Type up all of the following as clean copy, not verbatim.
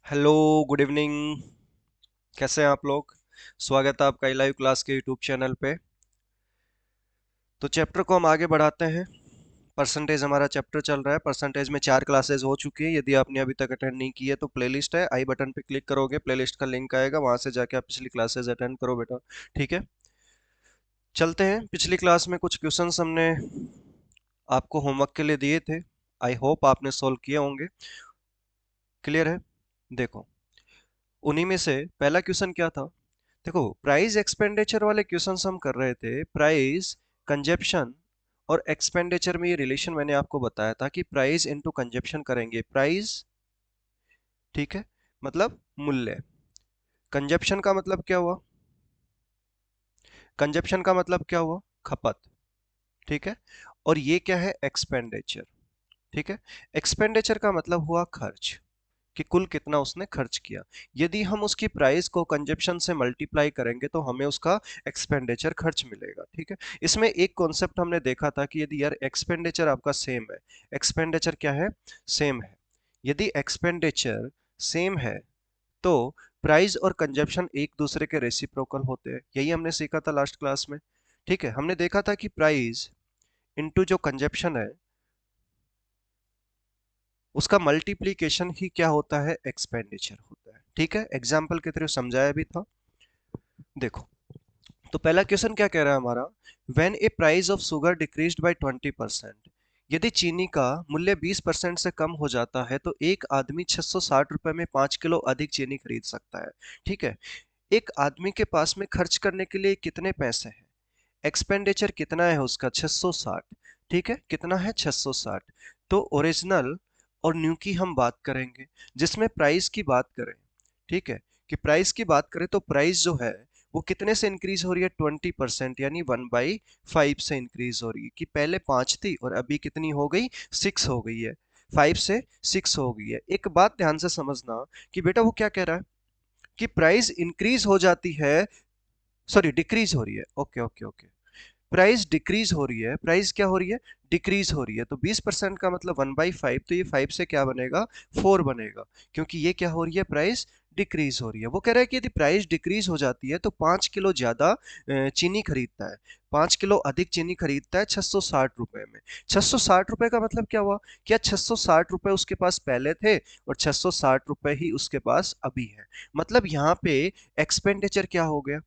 Hello, good evening. कैसे हैं आप लोग? स्वागत है आपका लाइव क्लास के यूट्यूब चैनल पे। तो चैप्टर को हम आगे बढ़ाते हैं। परसेंटेज हमारा चैप्टर चल रहा है। परसेंटेज में 4 क्लासेस हो चुकी है। यदि आपने अभी तक अटेंड नहीं की है तो प्लेलिस्ट है, आई बटन पे क्लिक करोगे, प्लेलिस्ट का लिंक आएगा, वहां से जाके आप पिछली क्लासेस अटेंड करो बेटा। ठीक है, चलते हैं। पिछली क्लास में कुछ क्वेश्चंस हमने आपको होमवर्क के लिए दिए थे। आई होप आपने सोल्व किए होंगे। क्लियर है? देखो, उन्हीं में से पहला क्वेश्चन क्या था। देखो, प्राइस एक्सपेंडिचर वाले क्वेश्चंस हम कर रहे थे। प्राइस, कंजप्शन और एक्सपेंडिचर में ये रिलेशन मैंने आपको बताया था कि प्राइस इनटू कंजप्शन करेंगे। प्राइस, ठीक है, मतलब मूल्य। कंजप्शन का मतलब क्या हुआ? कंजप्शन का मतलब क्या हुआ? खपत। ठीक है, और ये क्या है? एक्सपेंडिचर। ठीक है, एक्सपेंडिचर का मतलब हुआ खर्च, कि कुल कितना उसने खर्च किया। यदि हम उसकी प्राइस को कंजप्शन से मल्टीप्लाई करेंगे तो हमें उसका एक्सपेंडिचर खर्च मिलेगा। ठीक है, इसमें एक कॉन्सेप्ट हमने देखा था कि यदि यार एक्सपेंडिचर आपका सेम है, एक्सपेंडिचर क्या है? सेम है। यदि एक्सपेंडिचर सेम है तो प्राइस और कंजप्शन एक दूसरे के रेसिप्रोकल होते हैं। यही हमने सीखा था लास्ट क्लास में। ठीक है, हमने देखा था कि प्राइस इनटू जो कंजप्शन है उसका मल्टीप्लीकेशन ही क्या होता है? एक्सपेंडिचर होता है। ठीक है, एग्जाम्पल के थ्रू समझाया भी था। देखो, तो पहला क्वेश्चन क्या कह रहा है हमारा। When A price of sugar decreased bye 20%, यदि चीनी का मूल्य 20% से कम हो जाता है तो एक आदमी 660 रुपए में 5 किलो अधिक चीनी खरीद सकता है। ठीक है, एक आदमी के पास में खर्च करने के लिए कितने पैसे हैं? एक्सपेंडिचर कितना है उसका? 660। ठीक है, कितना है? 660। तो ओरिजिनल और न्यू की हम बात करेंगे, जिसमें प्राइस की बात करें। ठीक है, कि प्राइस की बात करें तो प्राइस जो है वो कितने से इंक्रीज हो रही है? 20%, यानी 1/5 से इंक्रीज हो रही है। कि पहले 5 थी और अभी कितनी हो गई? 6 हो गई है। 5 से 6 हो गई है। एक बात ध्यान से समझना कि बेटा वो क्या कह रहा है कि प्राइस इंक्रीज हो जाती है, सॉरी डिक्रीज हो रही है। Okay okay okay, price decrease हो रही है। प्राइस क्या हो रही है? डिक्रीज हो रही है। तो 20% का मतलब 1/5, तो ये 5 से क्या बनेगा? 4 बनेगा, क्योंकि ये क्या हो रही है? प्राइस डिक्रीज हो रही है। वो कह रहा है कि यदि प्राइस डिक्रीज हो जाती है तो 5 किलो ज्यादा चीनी खरीदता है, 5 किलो अधिक चीनी खरीदता है 660 रुपए में। 660 रुपए का मतलब क्या हुआ? क्या 660 रुपए उसके पास पहले थे और 660 रुपए ही उसके पास अभी है? मतलब यहाँ पे एक्सपेंडिचर क्या हो गया?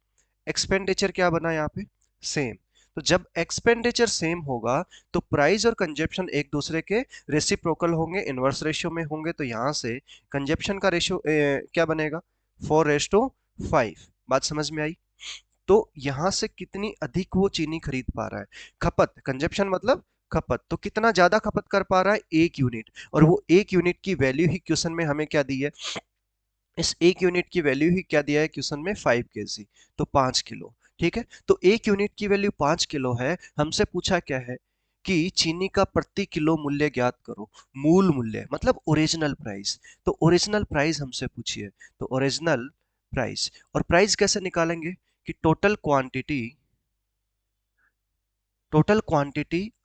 एक्सपेंडिचर क्या बना यहाँ पे? सेम। तो जब एक्सपेंडिचर सेम होगा तो प्राइस और कंजप्शन एक दूसरे के रेसिप्रोकल होंगे, इनवर्स रेशियो में होंगे। तो यहां से कंजप्शन का रेशियो क्या बनेगा? 4:5। बात समझ में आई? तो यहां से कितनी अधिक वो चीनी खरीद पा रहा है? खपत, कंजप्शन मतलब खपत। तो कितना ज्यादा खपत कर पा रहा है? 1 यूनिट। और वो 1 यूनिट की वैल्यू ही क्वेश्चन में हमें क्या दी है? इस 1 यूनिट की वैल्यू ही क्या दिया है क्वेश्चन में? 5 kg, तो 5 किलो। ठीक है, तो 1 यूनिट की वैल्यू 5 किलो है। हमसे पूछा क्या है कि चीनी का प्रति किलो मूल्य ज्ञात करो। मूल मूल्य मतलब ओरिजिनल प्राइस। तो ओरिजिनल प्राइस हमसे पूछिए। तो ओरिजिनल प्राइस, और प्राइस कैसे निकालेंगे? कि टोटल क्वांटिटी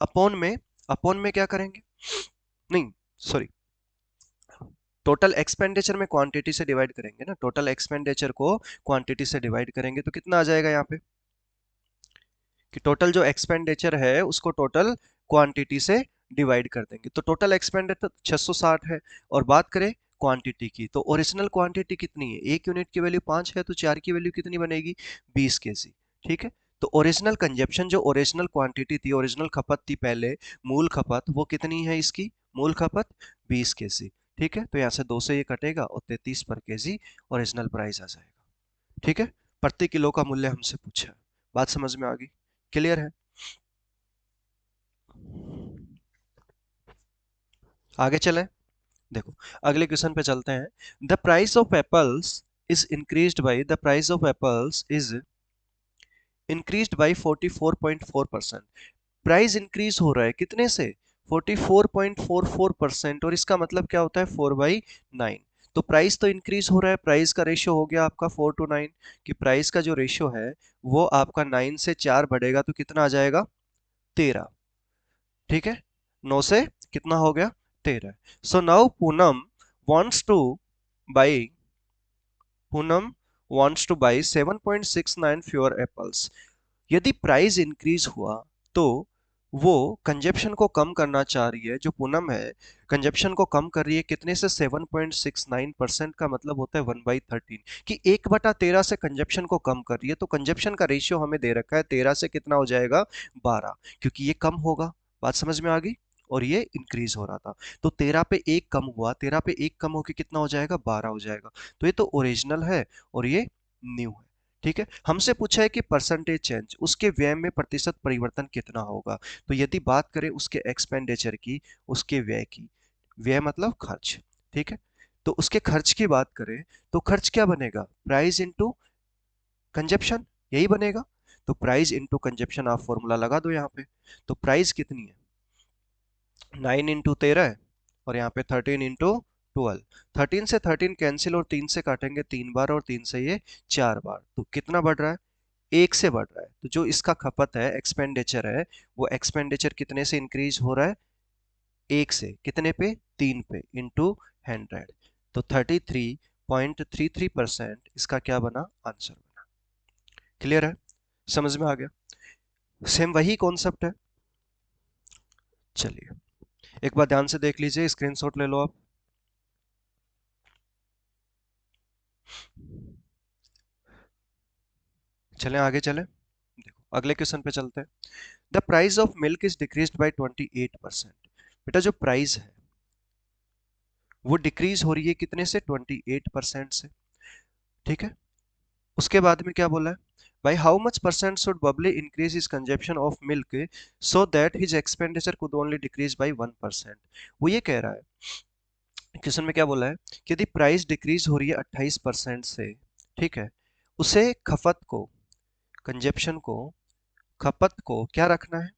अपॉन में क्या करेंगे? नहीं, सॉरी, टोटल एक्सपेंडिचर में क्वांटिटी से डिवाइड करेंगे ना। टोटल एक्सपेंडिचर को क्वांटिटी से डिवाइड करेंगे तो कितना आ जाएगा यहाँ पे? कि टोटल जो एक्सपेंडिचर है उसको टोटल क्वांटिटी से डिवाइड कर देंगे। तो टोटल एक्सपेंडिचर 660 है। और बात करें क्वांटिटी की, तो ओरिजिनल क्वांटिटी कितनी है? 1 यूनिट की वैल्यू 5 है, तो 4 की वैल्यू कितनी बनेगी? 20 kg। ठीक है, तो ओरिजिनल कंजप्शन, जो ओरिजिनल क्वांटिटी थी, ओरिजिनल खपत थी पहले, मूल खपत, वो कितनी है इसकी? मूल खपत 20 kg। ठीक है, तो यहाँ से 2 से ये कटेगा और 33 पर केजी ओरिजिनल प्राइस आ जाएगा। ठीक है, प्रति किलो का मूल्य हमसे पूछा है। बात समझ में आ गई? क्लियर है? आगे चलें। देखो, अगले क्वेश्चन पे चलते हैं। The price of apples is increased by the price of apples is increased by 44.4%। Price increase हो रहा है कितने से? 44.44%। और इसका मतलब क्या होता है? 4/9। तो प्राइस तो इंक्रीज हो रहा है। प्राइस का रेशियो हो गया आपका 4:9। कि प्राइस का जो रेशियो है वो आपका 9 से 4 बढ़ेगा तो कितना आ जाएगा? 13। ठीक है, 9 से कितना हो गया? 13। So now Poonam wants to by Poonam wants to buy 7.69 fewer apples। यदि प्राइस इंक्रीज हुआ तो वो कंजप्शन को कम करना चाह रही है, जो पूनम है कंजप्शन को कम कर रही है कितने से, 7.69%। का मतलब होता है 1/13 कि 1/13 से कंजप्शन को कम कर रही है। तो कंजप्शन का रेशियो हमें दे रखा है 13 से कितना हो जाएगा, 12, क्योंकि ये कम होगा। बात समझ में आ गई। और ये इंक्रीज हो रहा था, तो 13 पे एक कम हुआ, 13 पे एक कम होके कितना हो जाएगा, 12 हो जाएगा। तो ये तो ओरिजिनल है और ये न्यू है। ठीक है, हमसे पूछा है कि परसेंटेज चेंज, उसके व्यय में प्रतिशत परिवर्तन कितना होगा। तो यदि बात करें उसके एक्सपेंडिचर की, उसके व्यय की, व्यय मतलब खर्च, ठीक है, तो उसके खर्च की बात करें तो खर्च क्या बनेगा, प्राइस इनटू कंजप्शन, यही बनेगा। तो प्राइस इनटू कंजप्शन आप फॉर्मूला लगा दो यहाँ पे। तो प्राइस कितनी है, 9 × 13 है, और यहाँ पे 13 × 12। 13 से 13 कैंसिल, और 3 से काटेंगे 3 बार, और 3 से ये 4 बार। तो कितना बढ़ रहा है, एक से बढ़ रहा है। तो जो इसका खपत है, एक्सपेंडिचर है, वो एक्सपेंडिचर कितने से इंक्रीज हो रहा है, एक से, कितने पे, 3 पे, इंटू 100। तो 33.33% इसका क्या बना, आंसर बना। क्लियर है, समझ में आ गया। सेम वही कॉन्सेप्ट है। चलिए एक बार ध्यान से देख लीजिए, स्क्रीनशॉट ले लो आप। चलें आगे चलें, देखो अगले क्वेश्चन पे चलते हैं। The price of milk is decreased bye 28%। बेटा जो प्राइस है वो डिक्रीज हो रही है कितने से, 28% से। ठीक है, उसके बाद में क्या बोला है, by how much percent should Bubbly increase his consumption of milk so that his expenditure could only decrease by 1%। वो ये कह रहा है, क्वेश्चन में क्या बोला है कि यदि प्राइस डिक्रीज हो रही है 28% से, ठीक है, उसे खपत को, कंजप्शन को, खपत को क्या रखना है,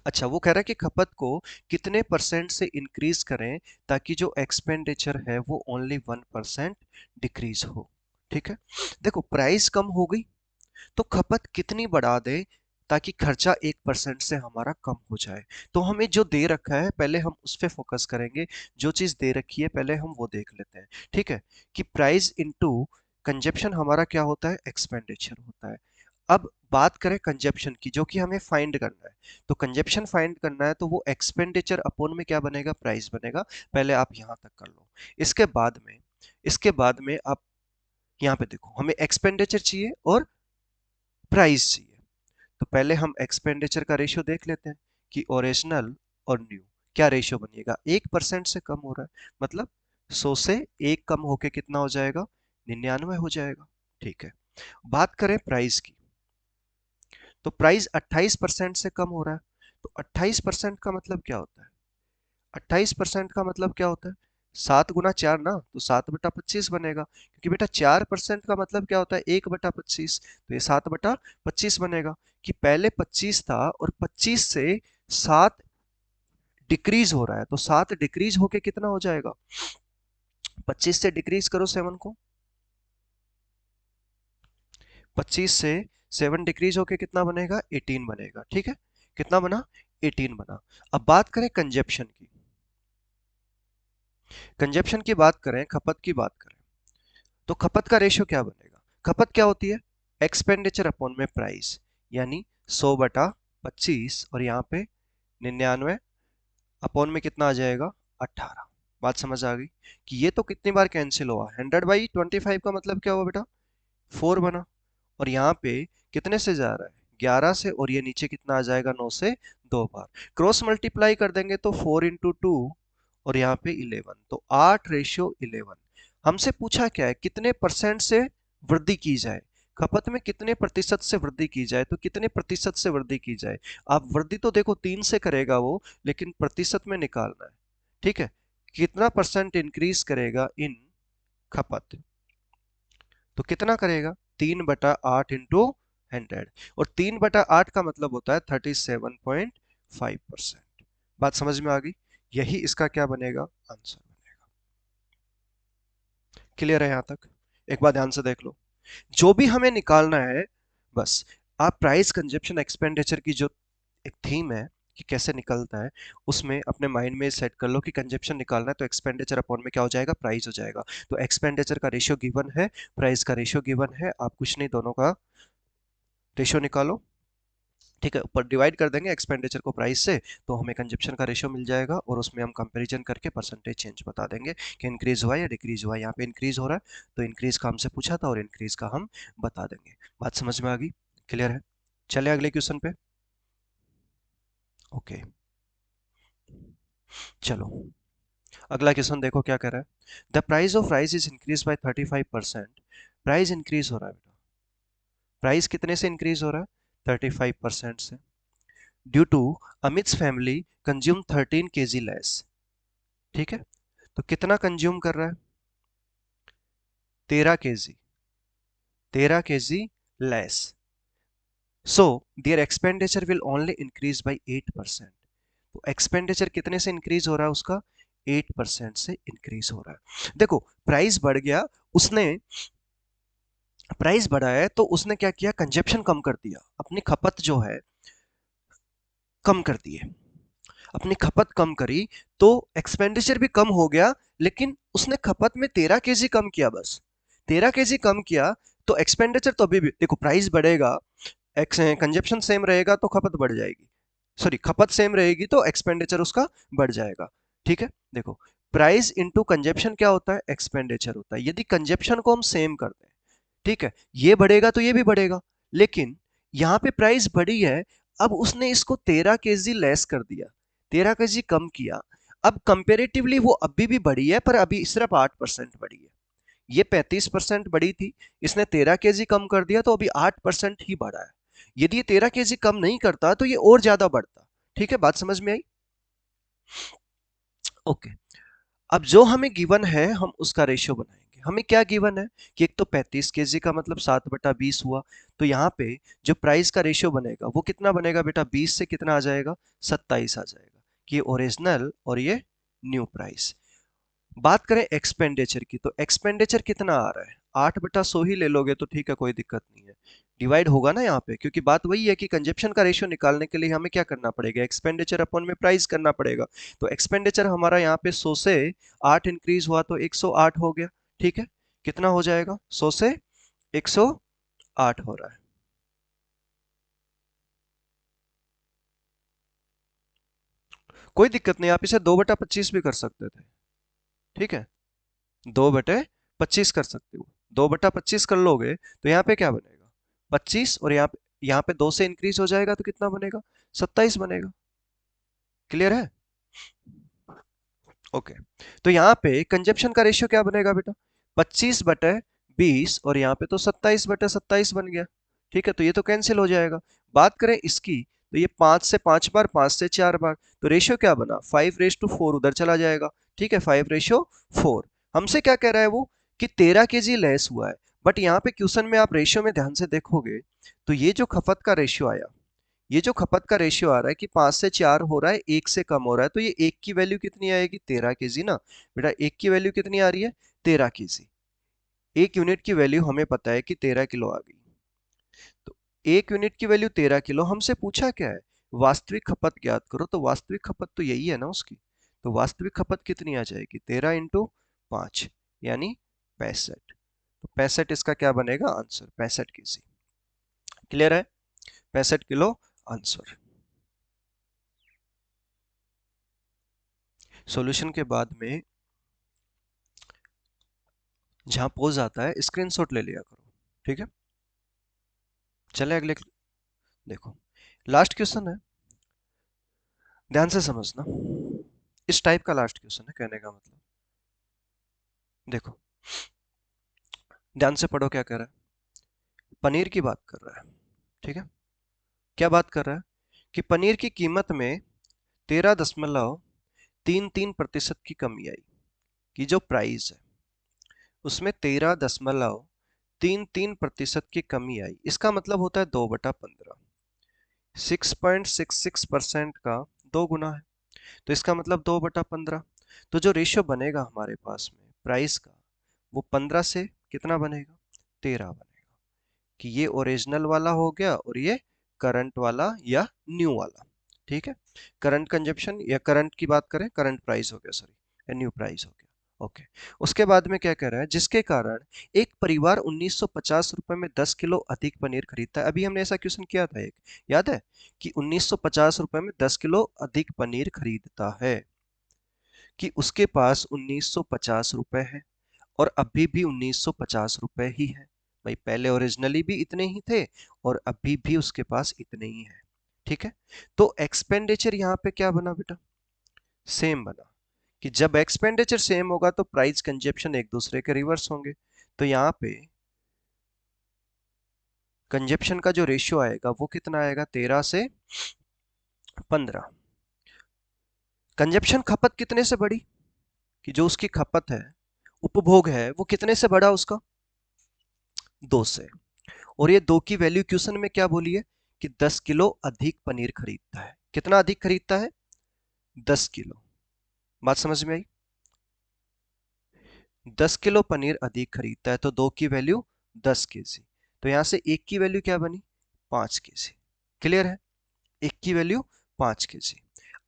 अच्छा वो कह रहा है कि खपत को कितने परसेंट से इंक्रीज करें ताकि जो एक्सपेंडिचर है वो ओनली 1% डिक्रीज हो। ठीक है, देखो प्राइस कम हो गई तो खपत कितनी बढ़ा दे ताकि खर्चा 1% से हमारा कम हो जाए। तो हमें जो दे रखा है पहले हम उस पर फोकस करेंगे, जो चीज दे रखी है पहले हम वो देख लेते हैं। ठीक है, कि प्राइस इनटू कंजप्शन हमारा क्या होता है, एक्सपेंडिचर होता है। अब बात करें कंजप्शन की, जो कि हमें फाइंड करना है, तो कंजप्शन फाइंड करना है तो वो एक्सपेंडिचर अपॉन में क्या बनेगा, प्राइस बनेगा। पहले आप यहां तक कर लो, इसके बाद में, आप यहाँ पे देखो, हमें एक्सपेंडिचर चाहिए और प्राइस चाहिए। तो पहले हम एक्सपेंडिचर का रेशियो देख लेते हैं कि ओरिजिनल और न्यू क्या रेशियो बनेगा, 1% से कम हो रहा है, मतलब 100 से एक कम होके कितना हो जाएगा, 99 हो जाएगा। ठीक है, बात करें प्राइस की, तो प्राइस 28% से कम हो रहा है। तो 28% का मतलब क्या होता है, 28% का मतलब क्या होता है, 7 × 4 ना, तो 7/25 बनेगा, क्योंकि बेटा 4% का मतलब क्या होता है, 1/25। तो ये 7/25 बनेगा, कि पहले 25 था और 25 से 7 डिक्रीज हो रहा है, तो 7 डिक्रीज होके कितना हो जाएगा, 25 से डिक्रीज करो 7 को, 25 से 7 डिक्रीज होके कितना बनेगा, 18 बनेगा। ठीक है, कितना बना, 18 बना। अब बात करें कंजप्शन की, कंजप्शन की बात करें, खपत की बात करें, तो खपत का रेशियो क्या बनेगा, खपत क्या होती है, एक्सपेंडिचर अपॉन में प्राइस, यानी 100/25, और यहाँ पे 99 अपॉन में कितना आ जाएगा, 18। बात समझ आ गई कि ये तो कितनी बार कैंसिल हुआ, 100/25 का मतलब क्या हुआ बेटा, 4 बना। और यहाँ पे कितने से जा रहा है, 11 से, और ये नीचे कितना आ जाएगा, 9 से 2 बार। क्रॉस मल्टीप्लाई कर देंगे तो 4 × 2, और यहाँ पे 11, तो 8:11। हमसे पूछा क्या है, कितने परसेंट से वृद्धि की जाए, खपत में कितने प्रतिशत से वृद्धि की जाए, तो कितने प्रतिशत से वृद्धि की जाए। आप वृद्धि तो देखो 3 से करेगा वो, लेकिन प्रतिशत में निकालना है। ठीक है, कितना परसेंट इंक्रीज करेगा इन खपत, तो कितना करेगा, 3/8 × 100, और 3/8 का मतलब होता है 37.5%। बात समझ में आ गई, यही इसका क्या बनेगा, आंसर बनेगा। क्लियर है यहां तक, एक बार ध्यान से देख लो, जो भी हमें निकालना है, बस आप प्राइस कंजप्शन एक्सपेंडिचर की जो एक थीम है कि कैसे निकलता है, उसमें अपने माइंड में सेट कर लो कि कंजप्शन निकालना है तो एक्सपेंडिचर अपॉन में क्या हो जाएगा, प्राइस हो जाएगा। तो एक्सपेंडिचर का रेशियो गिवन है, प्राइस का रेशियो गिवन है, आप कुछ नहीं, दोनों का रेशियो निकालो। ठीक है, ऊपर डिवाइड कर देंगे एक्सपेंडिचर को प्राइस से, तो हमें कंजप्शन का रेशियो मिल जाएगा और उसमें हम कंपैरिजन करके परसेंटेज चेंज बता देंगे कि इंक्रीज हुआ या डिक्रीज हुआ। यहाँ पे इंक्रीज हो रहा है तो इंक्रीज का हमसे पूछा था और इंक्रीज का हम बता देंगे। बात समझ में आ गई, क्लियर है? चले अगले क्वेश्चन पे। ओके, चलो अगला क्वेश्चन देखो क्या कह रहा है। The price of rice is increase by 35%। Price increase हो रहा है बेटा, प्राइस कितने से इंक्रीज हो रहा है, 35% से। Due to Amit's family consume 13 kg less. ठीक है, तो कितना कंज्यूम कर रहा है, 13 kg, 13 kg less. So there expenditure will only increase by 8%। तो एक्सपेंडिचर कितने से इंक्रीज हो रहा है उसका, 8% से इंक्रीज हो रहा है। देखो प्राइस बढ़ गया, उसने प्राइस बढ़ा है तो उसने क्या किया, कंजप्शन कम कर दिया, अपनी खपत जो है कम कर दी है, अपनी खपत कम करी तो एक्सपेंडिचर भी कम हो गया, लेकिन उसने खपत में 13 kg कम किया, बस 13 kg कम किया। तो एक्सपेंडिचर तो अभी भी देखो, प्राइस बढ़ेगा, कंजप्शन सेम रहेगा तो खपत बढ़ जाएगी, सॉरी खपत सेम रहेगी तो एक्सपेंडिचर उसका बढ़ जाएगा। ठीक है, देखो प्राइस इंटू कंजप्शन क्या होता है, एक्सपेंडिचर होता है। यदि कंजप्शन को हम सेम कर दें, ठीक है, ये बढ़ेगा तो ये भी बढ़ेगा, लेकिन यहाँ पे प्राइस बढ़ी है, अब उसने इसको 13 kg लेस कर दिया, 13 kg कम किया। अब कंपेरेटिवली वो अभी भी बढ़ी है पर अभी सिर्फ 8% बढ़ी है। ये 35% बढ़ी थी, इसने 13 kg कम कर दिया तो अभी 8% ही बढ़ा है। यदि ये 13 kg कम नहीं करता तो ये और ज्यादा बढ़ता। ठीक है, बात समझ में आई? ओके, अब जो हमें गिवन है हम उसका रेशियो बनाएंगे। हमें क्या गिवन है कि एक तो 35 kg का मतलब 7/20 हुआ, तो यहाँ पे जो प्राइस का रेशियो बनेगा वो कितना बनेगा बेटा, 20 से कितना आ जाएगा, 27 आ जाएगा, कि ये ओरिजिनल और ये न्यू प्राइस। बात करें एक्सपेंडिचर की, तो एक्सपेंडिचर कितना आ रहा है, 8/100 ही ले लोगे तो ठीक है, कोई दिक्कत नहीं है, डिवाइड होगा ना यहाँ पे, क्योंकि बात वही है कि कंजप्शन का रेशियो निकालने के लिए हमें क्या करना पड़ेगा, एक्सपेंडिचर अपॉन में प्राइस करना पड़ेगा। तो एक्सपेंडिचर हमारा यहाँ पे 100 से 8 इंक्रीज हुआ तो 108 हो गया। ठीक है, कितना हो जाएगा, 100 से 108 हो रहा है। कोई दिक्कत नहीं, आप इसे 2/25 भी कर सकते थे। ठीक है, 2/25 कर सकते हो, 2/25 कर लोगे तो यहाँ पे क्या बनेगा, 25, और यहाँ पे 2 से इंक्रीज हो जाएगा तो कितना बनेगा, 27 बनेगा। क्लियर है? ओके, तो यहाँ पे कंजप्शन का रेशियो क्या बनेगा बेटा, 25/20, और यहाँ पे तो 27/27 बन गया। ठीक है, तो ये तो कैंसिल हो जाएगा। बात करें इसकी, तो ये 5 से 5 बार, 5 से 4 बार, तो रेशियो क्या बना, 5:4 उधर चला जाएगा। ठीक है, 5:4। हमसे क्या कह रहा है वो, कि 13 kg लेस हुआ है। बट यहाँ पे क्वेश्चन में आप रेशियो में ध्यान से देखोगे तो ये जो खपत का रेशियो आया, ये जो खपत का रेशियो आ रहा है कि 5 से 4 हो रहा है, 1 से कम हो रहा है, तो ये 1 की वैल्यू कितनी आएगी, 13 kg ना। बेटा 1 की वैल्यू कितनी आ रही है, 13 kg। 1 यूनिट की वैल्यू हमें पता है कि 13 किलो आ गई। तो 1 यूनिट की वैल्यू 13 किलो, हमसे पूछा क्या है, वास्तविक खपत ज्ञात करो, तो वास्तविक खपत तो यही है ना उसकी। तो वास्तविक खपत कितनी आ जाएगी, 13 × 5 यानी 65। तो 65 इसका क्या बनेगा आंसर, 65 kg। क्लियर है, 65 किलो आंसर। सॉल्यूशन के बाद में जहां पोज आता है स्क्रीनशॉट ले लिया करो। ठीक है, चले अगले। देखो लास्ट क्वेश्चन है, ध्यान से समझना, इस टाइप का लास्ट क्वेश्चन है, कहने का मतलब। देखो ध्यान से पढ़ो क्या कह रहा है, पनीर की बात कर रहा है। ठीक है, क्या बात कर रहा है कि पनीर की कीमत में 13.33% की कमी आई, कि जो प्राइस है उसमें 13.33% की कमी आई। इसका मतलब होता है 2/15, 6.66% का 2 गुना है, तो इसका मतलब 2/15। तो जो रेशियो बनेगा हमारे पास में प्राइस का, वो 15 से कितना बनेगा, 13 बनेगा, कि ये ओरिजिनल वाला हो गया और ये करंट वाला या न्यू वाला। ठीक है, करंट कंजप्शन या करंट की बात करें, करंट प्राइस हो गया, सॉरी न्यू प्राइस हो गया। ओके, उसके बाद में क्या कह रहा है, जिसके कारण एक परिवार 1950 रुपए में 10 किलो अधिक पनीर खरीदता है। अभी हमने ऐसा क्वेश्चन किया था एक, याद है, कि 1950 रुपए में 10 किलो अधिक पनीर खरीदता है, कि उसके पास 1950 रुपए है और अभी भी 1950 रुपए ही है। भाई पहले ओरिजिनली भी इतने ही थे और अभी भी उसके पास इतने ही है। ठीक है, तो एक्सपेंडिचर यहाँ पे क्या बना बेटा, सेम बना, कि जब एक्सपेंडिचर सेम होगा तो प्राइस कंजप्शन एक दूसरे के रिवर्स होंगे। तो यहाँ पे कंजप्शन का जो रेशियो आएगा वो कितना आएगा, 13 से 15। कंजप्शन खपत कितने से बढ़ी, कि जो उसकी खपत है, उपभोग है, वो कितने से बढ़ा उसका, 2 से। और ये 2 की वैल्यू क्वेश्चन में क्या बोली है, कि 10 किलो अधिक पनीर खरीदता है। कितना अधिक खरीदता है, 10 किलो। बात समझ में आई, 10 किलो पनीर अधिक खरीदता है तो 2 की वैल्यू 10 केजी, तो यहां से 1 की वैल्यू क्या बनी, 5 केजी। क्लियर है, 1 की वैल्यू 5 केजी।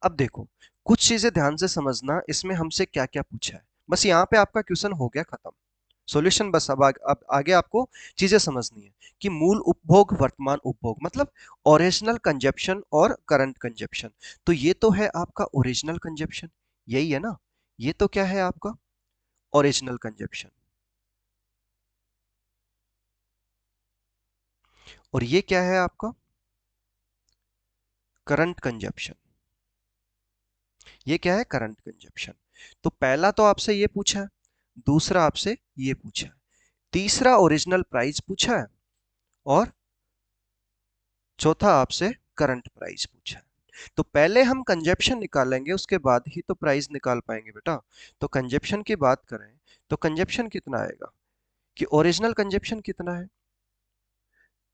अब देखो, कुछ चीजें ध्यान से समझना, इसमें हमसे क्या क्या पूछा है, बस यहाँ पे आपका क्वेश्चन हो गया खत्म, सॉल्यूशन बस। अब आगे आपको चीजें समझनी है, कि मूल उपभोग, वर्तमान उपभोग, मतलब ओरिजिनल कंजप्शन और करंट कंजप्शन। तो ये तो है आपका ओरिजिनल कंजप्शन, यही है ना, ये तो क्या है आपका ओरिजिनल कंजप्शन, और ये क्या है आपका करंट कंजप्शन, ये क्या है करंट कंजप्शन। तो पहला तो आपसे ये पूछा है, दूसरा आपसे ये पूछा है, तीसरा ओरिजिनल प्राइस पूछा है, और चौथा आपसे करंट प्राइस पूछा है। तो पहले हम कंजप्शन निकालेंगे, उसके बाद ही तो प्राइस निकाल पाएंगे बेटा। तो कंजप्शन की बात करें तो कंजप्शन कितना आएगा, कि ओरिजिनल कंजप्शन कितना है,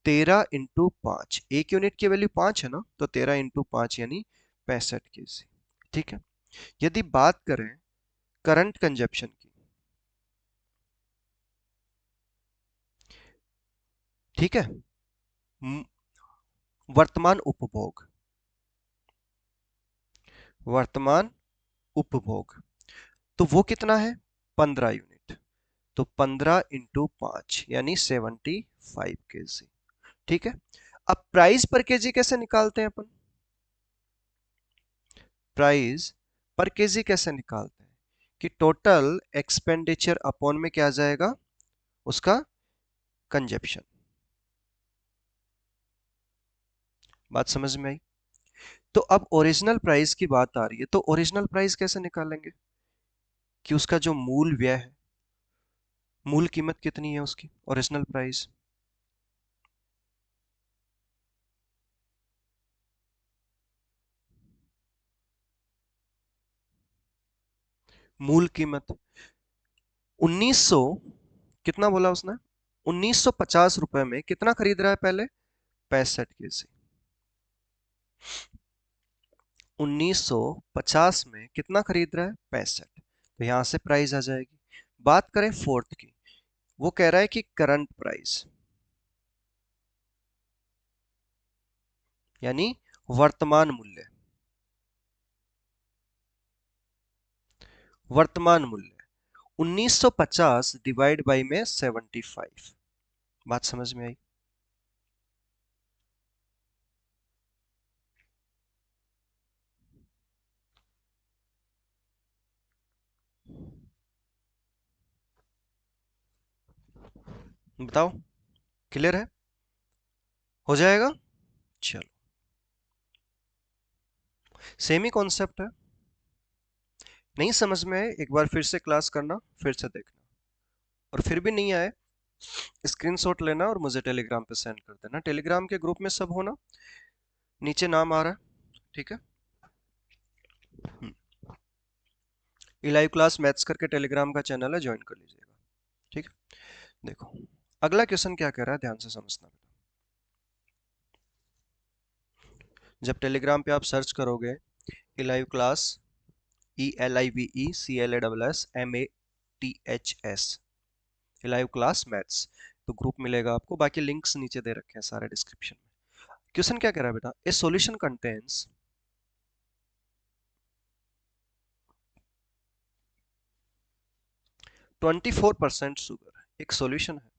13 × 5, एक यूनिट की वैल्यू 5 है ना, तो 13 × 5 यानी 65 केजी। ठीक है, यदि बात करें करंट कंजप्शन की, ठीक है, म- वर्तमान उपभोग, वर्तमान उपभोग, तो वो कितना है, 15 यूनिट, तो 15 × 5 यानी 75 केजी। ठीक है, अब प्राइस पर केजी कैसे निकालते हैं अपन, प्राइस पर केजी कैसे निकालते हैं, कि टोटल एक्सपेंडिचर अपॉन में क्या आ जाएगा, उसका कंजप्शन। बात समझ में आई। तो अब ओरिजिनल प्राइस की बात आ रही है, तो ओरिजिनल प्राइस कैसे निकालेंगे, कि उसका जो मूल व्यय है, मूल कीमत कितनी है उसकी, ओरिजिनल प्राइस, मूल कीमत 1900, कितना बोला उसने, 1950 रुपए में कितना खरीद रहा है पहले, 65 केजी। 1950 में कितना खरीद रहा है, 65, तो यहां से प्राइस आ जाएगी। बात करें फोर्थ की, वो कह रहा है कि करंट प्राइस, यानी वर्तमान मूल्य, वर्तमान मूल्य 1950 डिवाइड बाई में 75। बात समझ में आई। बताओ, क्लियर है, हो जाएगा। चलो, सेम ही कॉन्सेप्ट है, नहीं समझ में आए एक बार फिर से क्लास करना, फिर से देखना, और फिर भी नहीं आए, स्क्रीनशॉट लेना और मुझे टेलीग्राम पे सेंड कर देना। टेलीग्राम के ग्रुप में सब होना, नीचे नाम आ रहा है, ठीक है। इलाइव क्लास मैथ्स करके टेलीग्राम का चैनल है, ज्वाइन कर लीजिएगा। ठीक है, देखो अगला क्वेश्चन क्या कह रहा है, ध्यान से समझना। जब टेलीग्राम पे आप सर्च करोगे elive class, ELIVE CLASSMATHS, elive class maths, तो ग्रुप मिलेगा आपको, बाकी लिंक्स नीचे दे रखे हैं सारे डिस्क्रिप्शन में। क्वेश्चन क्या कह रहा है बेटा, ए सॉल्यूशन कंटेन्स 24% शुगर एक सॉल्यूशन है,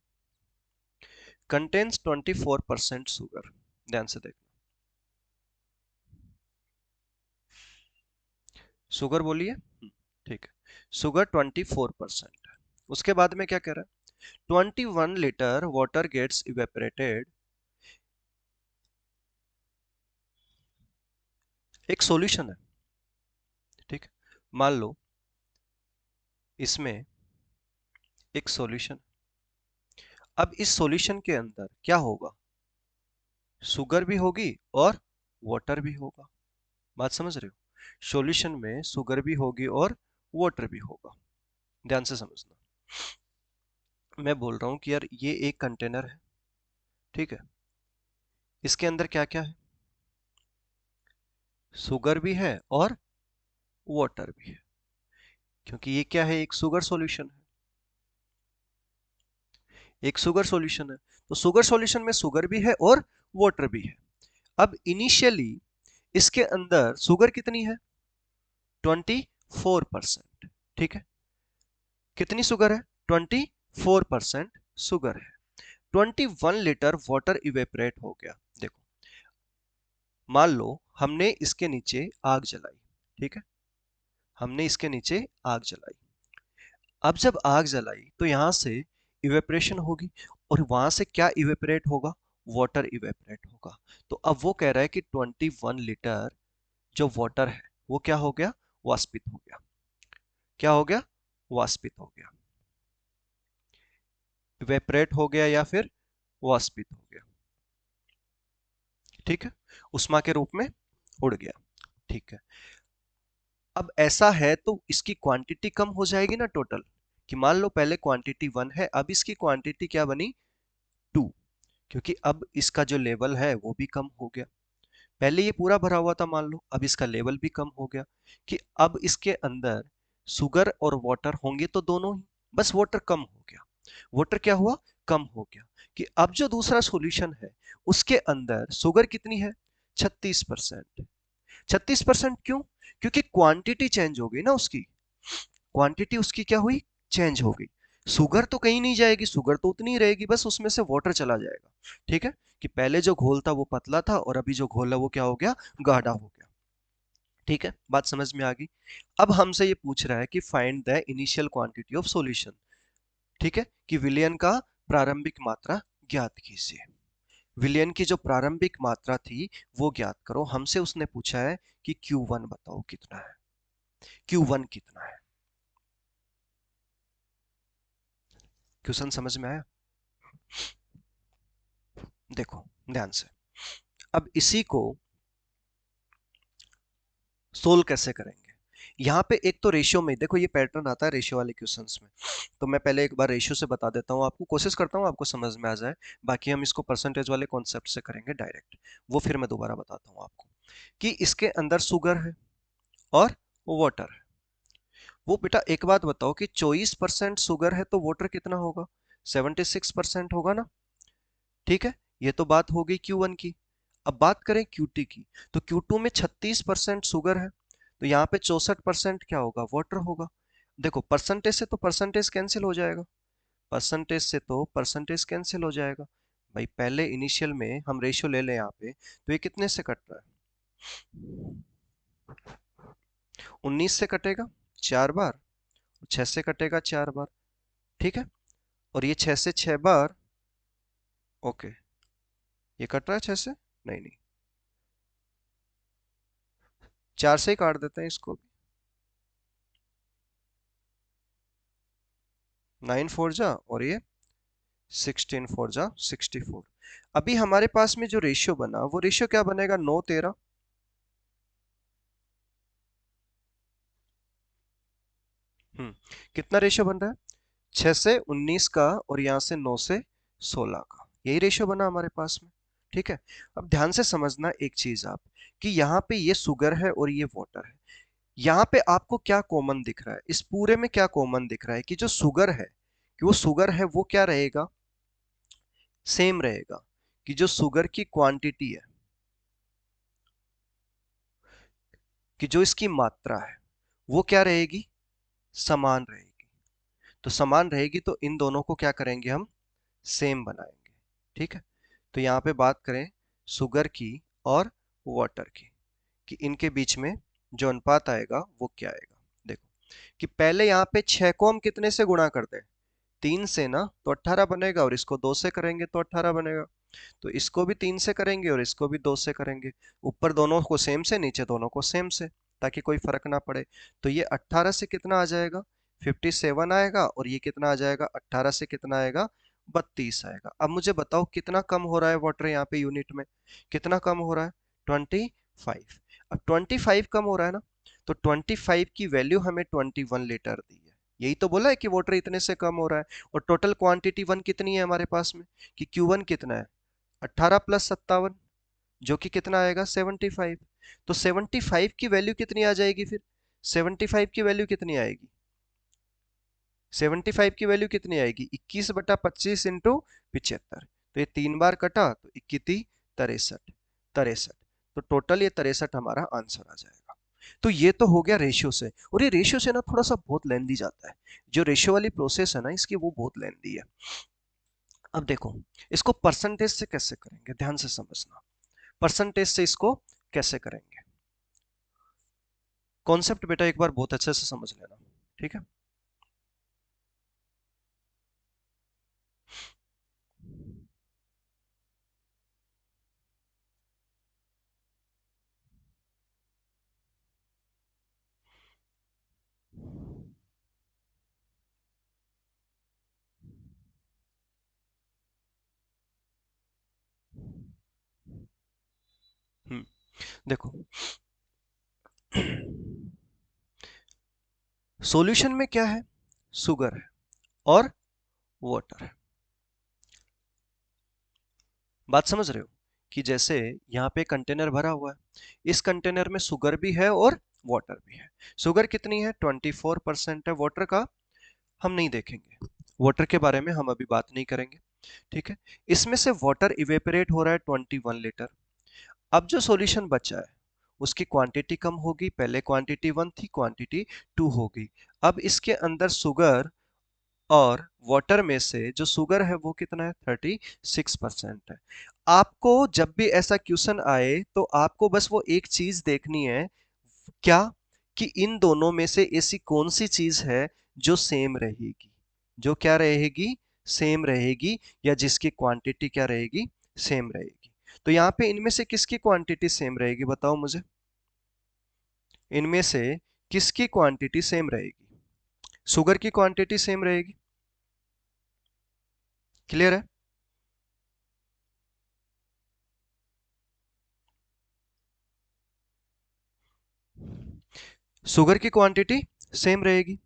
कंटेन्स 24% शुगर। ध्यान से देखना, शुगर बोलिए, ठीक है, शुगर 24% है। उसके बाद में क्या कह रहा है, 21 लीटर वाटर गेट्स इवेपोरेटेड, एक सॉल्यूशन है, ठीक है, मान लो इसमें एक सॉल्यूशन, अब इस सॉल्यूशन के अंदर क्या होगा, शुगर भी होगी और वाटर भी होगा। बात समझ रहे हो, सॉल्यूशन में शुगर भी होगी और वाटर भी होगा। ध्यान से समझना, मैं बोल रहा हूं कि यार ये एक कंटेनर है, ठीक है, इसके अंदर क्या क्या है, शुगर भी है और वाटर भी है, क्योंकि ये क्या है, एक शुगर सॉल्यूशन है, एक शुगर सॉल्यूशन है, तो शुगर सॉल्यूशन में शुगर भी है और वाटर भी है। अब इनिशियली इसके अंदर शुगर कितनी है, 24%, ठीक है, कितनी शुगर है, 24% शुगर है। 21 लीटर वाटर इवेपरेट हो गया। देखो, मान लो हमने इसके नीचे आग जलाई, ठीक है, हमने इसके नीचे आग जलाई, अब जब आग जलाई तो यहां से इवेपरेशन होगी, और वहां से क्या इवेपरेट होगा, वाटर इवेपरेट होगा। तो अब वो कह रहा है कि 21 लीटर जो वाटर है वो क्या हो गया, वाष्पित हो गया। क्या हो गया, वाष्पित हो गया, इवेपरेट हो गया या फिर वाष्पित हो गया, ठीक है, उष्मा के रूप में उड़ गया, ठीक है। अब ऐसा है तो इसकी क्वांटिटी कम हो जाएगी ना टोटल, कि मान लो पहले क्वांटिटी 1 है, अब इसकी क्वांटिटी क्या बनी, 2, क्योंकि अब इसका जो लेवल है वो भी कम हो गया। पहले ये पूरा भरा हुआ था मान लो, अब इसका लेवल भी कम हो गया, कि अब इसके अंदर शुगर और वाटर होंगे तो दोनों ही, बस वाटर कम हो गया। वाटर क्या हुआ, कम हो गया, कि अब जो दूसरा सॉल्यूशन है उसके अंदर शुगर कितनी है, 36%। 36% क्यों, क्योंकि क्वांटिटी चेंज हो गई ना उसकी, क्वांटिटी उसकी क्या हुई, चेंज हो गई। शुगर तो कहीं नहीं जाएगी, शुगर तो उतनी ही रहेगी, बस उसमें से वाटर चला जाएगा, ठीक है, कि पहले जो घोल था वो पतला था और अभी जो घोल है वो क्या हो गया, गाढ़ा हो गया, ठीक है, बात समझ में आ गई। अब हमसे ये पूछ रहा है कि find the initial quantity of solution, ठीक है, कि विलयन का प्रारंभिक मात्रा ज्ञात कीजिए। विलयन की जो प्रारंभिक मात्रा थी वो ज्ञात करो, हमसे उसने पूछा है कि Q1 बताओ कितना है, Q1 कितना है। क्वेश्चन समझ में आया, देखो ध्यान से, अब इसी को सोल्व कैसे करेंगे। यहाँ पे एक तो रेशियो में देखो, ये पैटर्न आता है रेशियो वाले क्वेश्चंस में, तो मैं पहले एक बार रेशियो से बता देता हूँ आपको, कोशिश करता हूँ आपको समझ में आ जाए, बाकी हम इसको परसेंटेज वाले कॉन्सेप्ट से करेंगे डायरेक्ट, वो फिर मैं दोबारा बताता हूँ आपको, कि इसके अंदर शुगर है और वाटर है। वो बेटा एक बात बताओ कि 24% शुगर है तो वाटर कितना होगा, 76% होगा ना, ठीक है, ये तो बात हो गई Q1 की। अब बात करें Q2 की, तो Q2 में 36% शुगर है, तो यहाँ पे 64% क्या होगा, वाटर होगा। देखो परसेंटेज से तो परसेंटेज कैंसिल हो जाएगा, परसेंटेज से तो परसेंटेज कैंसिल हो जाएगा, भाई पहले इनिशियल में हम रेशियो ले लें यहाँ पे, तो ये कितने से कट रहा है, 19 से कटेगा 4 बार, 6 से कटेगा 4 बार, ठीक है, और ये 6 से 6 बार, ओके, ये कट रहा है 6 से, नहीं नहीं, 4 से ही काट देते हैं इसको भी, 9 4 जा और ये 16 4 जा 64। अभी हमारे पास में जो रेशियो बना वो रेशियो क्या बनेगा, 9 13, कितना रेशियो बन रहा है, 6 से 19 का और यहां से 9 से 16 का, यही रेशियो बना हमारे पास में, ठीक है। अब ध्यान से समझना एक चीज आप, कि यहाँ पे ये शुगर है और ये वाटर है, यहाँ पे आपको क्या कॉमन दिख रहा है, इस पूरे में क्या कॉमन दिख रहा है, कि जो शुगर है, कि वो शुगर है वो क्या रहेगा, सेम रहेगा, कि जो शुगर की क्वांटिटी है, कि जो इसकी मात्रा है वो क्या रहेगी, समान रहेगी। तो समान रहेगी तो इन दोनों को क्या करेंगे हम, सेम बनाएंगे। ठीक है, तो यहाँ पे बात करें शुगर की और वाटर की, कि इनके बीच में जो अनुपात आएगा वो क्या आएगा। देखो कि पहले यहाँ पे 6 को हम कितने से गुणा कर दें, 3 से ना, तो 18 बनेगा, और इसको 2 से करेंगे तो 18 बनेगा। तो इसको भी 3 से करेंगे और इसको भी 2 से करेंगे, ऊपर दोनों को सेम से, नीचे दोनों को सेम से, ताकि कोई फर्क ना पड़े। तो ये 18 से कितना आ जाएगा, 57 आएगा, और ये कितना आ जाएगा, 18 से कितना आएगा, 32 आएगा। अब मुझे बताओ कितना कम हो रहा है वाटर यहाँ पे यूनिट में, कितना कम हो रहा है, 25। अब 25 कम हो रहा है ना, तो 25 की वैल्यू हमें 21 लीटर दी है। यही तो बोला है कि वाटर इतने से कम हो रहा है। और टोटल क्वांटिटी वन कितनी है हमारे पास में, कि Q1 कितना है, 18 प्लस 57, जो कि कितना आएगा, 75। तो 75 की वैल्यू कितनी आ जाएगी फिर, 75 की वैल्यू कितनी आएगी, 75 की वैल्यू कितनी आएगी, 21/25 इंटू 75। तो ये 3 बार कटा तो 21 63, 63। तो टोटल ये 63 हमारा आंसर आ जाएगा। तो ये तो हो गया रेशियो से, और ये रेशियो से ना थोड़ा सा बहुत लेंदी जाता है, जो रेशियो वाली प्रोसेस है ना इसकी, वो बहुत लेंदी है। अब देखो इसको परसेंटेज से कैसे करेंगे, ध्यान से समझना, परसेंटेज से इसको कैसे करेंगे। कॉन्सेप्ट बेटा एक बार बहुत अच्छे से समझ लेना, ठीक है। देखो सॉल्यूशन में क्या है, शुगर है और वाटर है। बात समझ रहे हो, कि जैसे यहाँ पे कंटेनर भरा हुआ है, इस कंटेनर में शुगर भी है और वाटर भी है। शुगर कितनी है, 24% है, वाटर का हम नहीं देखेंगे, वाटर के बारे में हम अभी बात नहीं करेंगे। ठीक है, इसमें से वाटर इवेपोरेट हो रहा है 21 लीटर। अब जो सॉल्यूशन बचा है उसकी क्वांटिटी कम होगी, पहले क्वांटिटी 1 थी, क्वांटिटी 2 होगी। अब इसके अंदर शुगर और वाटर में से जो शुगर है वो कितना है, 36% है। आपको जब भी ऐसा क्वेश्चन आए तो आपको बस वो एक चीज देखनी है, क्या, कि इन दोनों में से ऐसी कौन सी चीज है जो सेम रहेगी, जो क्या रहेगी, सेम रहेगी, या जिसकी क्वांटिटी क्या रहेगी, सेम रहेगी। तो यहाँ पे इनमें से किसकी क्वांटिटी सेम रहेगी, बताओ मुझे, इनमें से किसकी क्वांटिटी सेम रहेगी, शुगर की क्वांटिटी सेम रहेगी, क्लियर है। शुगर की क्वांटिटी सेम रहेगी।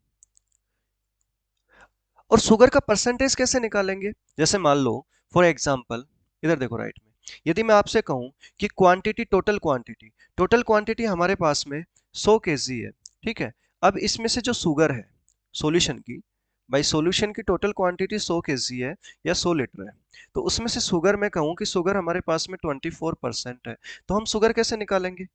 और शुगर का परसेंटेज कैसे निकालेंगे, जैसे मान लो फॉर एग्जांपल, इधर देखो राइट में, यदि मैं आपसे कहूं कि क्वांटिटी, टोटल क्वांटिटी हमारे पास में 100 केजी है, ठीक है। अब इसमें से जो शुगर है सॉल्यूशन की, भाई सॉल्यूशन की टोटल क्वांटिटी 100 केजी है या 100 लीटर है, तो उसमें से शुगर मैं कहूं कि शुगर हमारे पास में 24% है, तो हम शुगर कैसे निकालेंगे,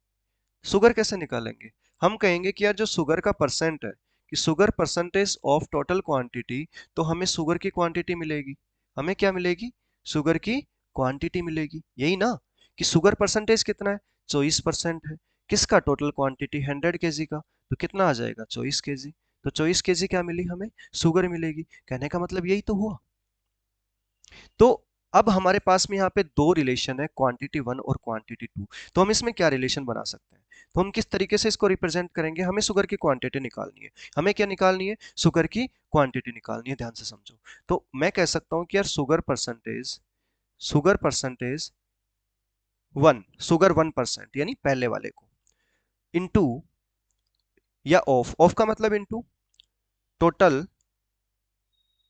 शुगर कैसे निकालेंगे, हम कहेंगे कि यार जो शुगर का परसेंट है, कि sugar percentage of total quantity, तो हमें शुगर की क्वांटिटी मिलेगी, हमें क्या मिलेगी, शुगर की क्वांटिटी मिलेगी, यही ना, कि शुगर परसेंटेज कितना है, 24% है, किसका, टोटल क्वांटिटी 100 केजी का, तो कितना आ जाएगा, 24 केजी। तो 24 केजी क्या मिली हमें, शुगर मिलेगी। कहने का मतलब यही तो हुआ। तो अब हमारे पास में यहाँ पे दो रिलेशन है, क्वांटिटी 1 और क्वांटिटी 2। तो हम इसमें क्या रिलेशन बना सकते हैं, तो हम किस तरीके से इसको रिप्रेजेंट करेंगे, हमें शुगर की क्वांटिटी निकालनी है, हमें क्या निकालनी है, शुगर की क्वांटिटी निकालनी है, ध्यान से समझो। तो मैं कह सकता हूं कि यार शुगर परसेंटेज 1, शुगर 1% यानी पहले वाले को, इनटू, या ऑफ का मतलब इनटू टोटल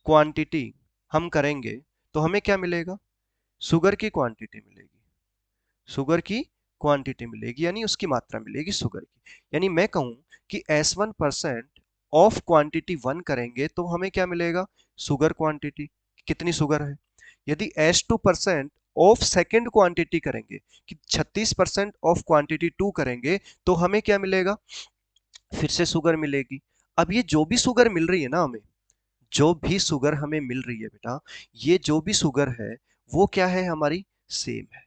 क्वांटिटी हम करेंगे, तो हमें क्या मिलेगा, शुगर की क्वांटिटी मिलेगी, शुगर की क्वांटिटी मिलेगी, यानी उसकी मात्रा मिलेगी शुगर की। यानी मैं कहूं कि S1% ऑफ क्वांटिटी 1 करेंगे तो हमें क्या मिलेगा, शुगर क्वांटिटी, कितनी शुगर है। यदि S2% ऑफ सेकेंड क्वांटिटी करेंगे, कि 36% ऑफ क्वांटिटी 2 करेंगे, तो हमें क्या मिलेगा, फिर से शुगर मिलेगी। अब ये जो भी शुगर मिल रही है ना हमें, जो भी शुगर हमें मिल रही है बेटा, ये जो भी शुगर है वो क्या है, हमारी सेम है।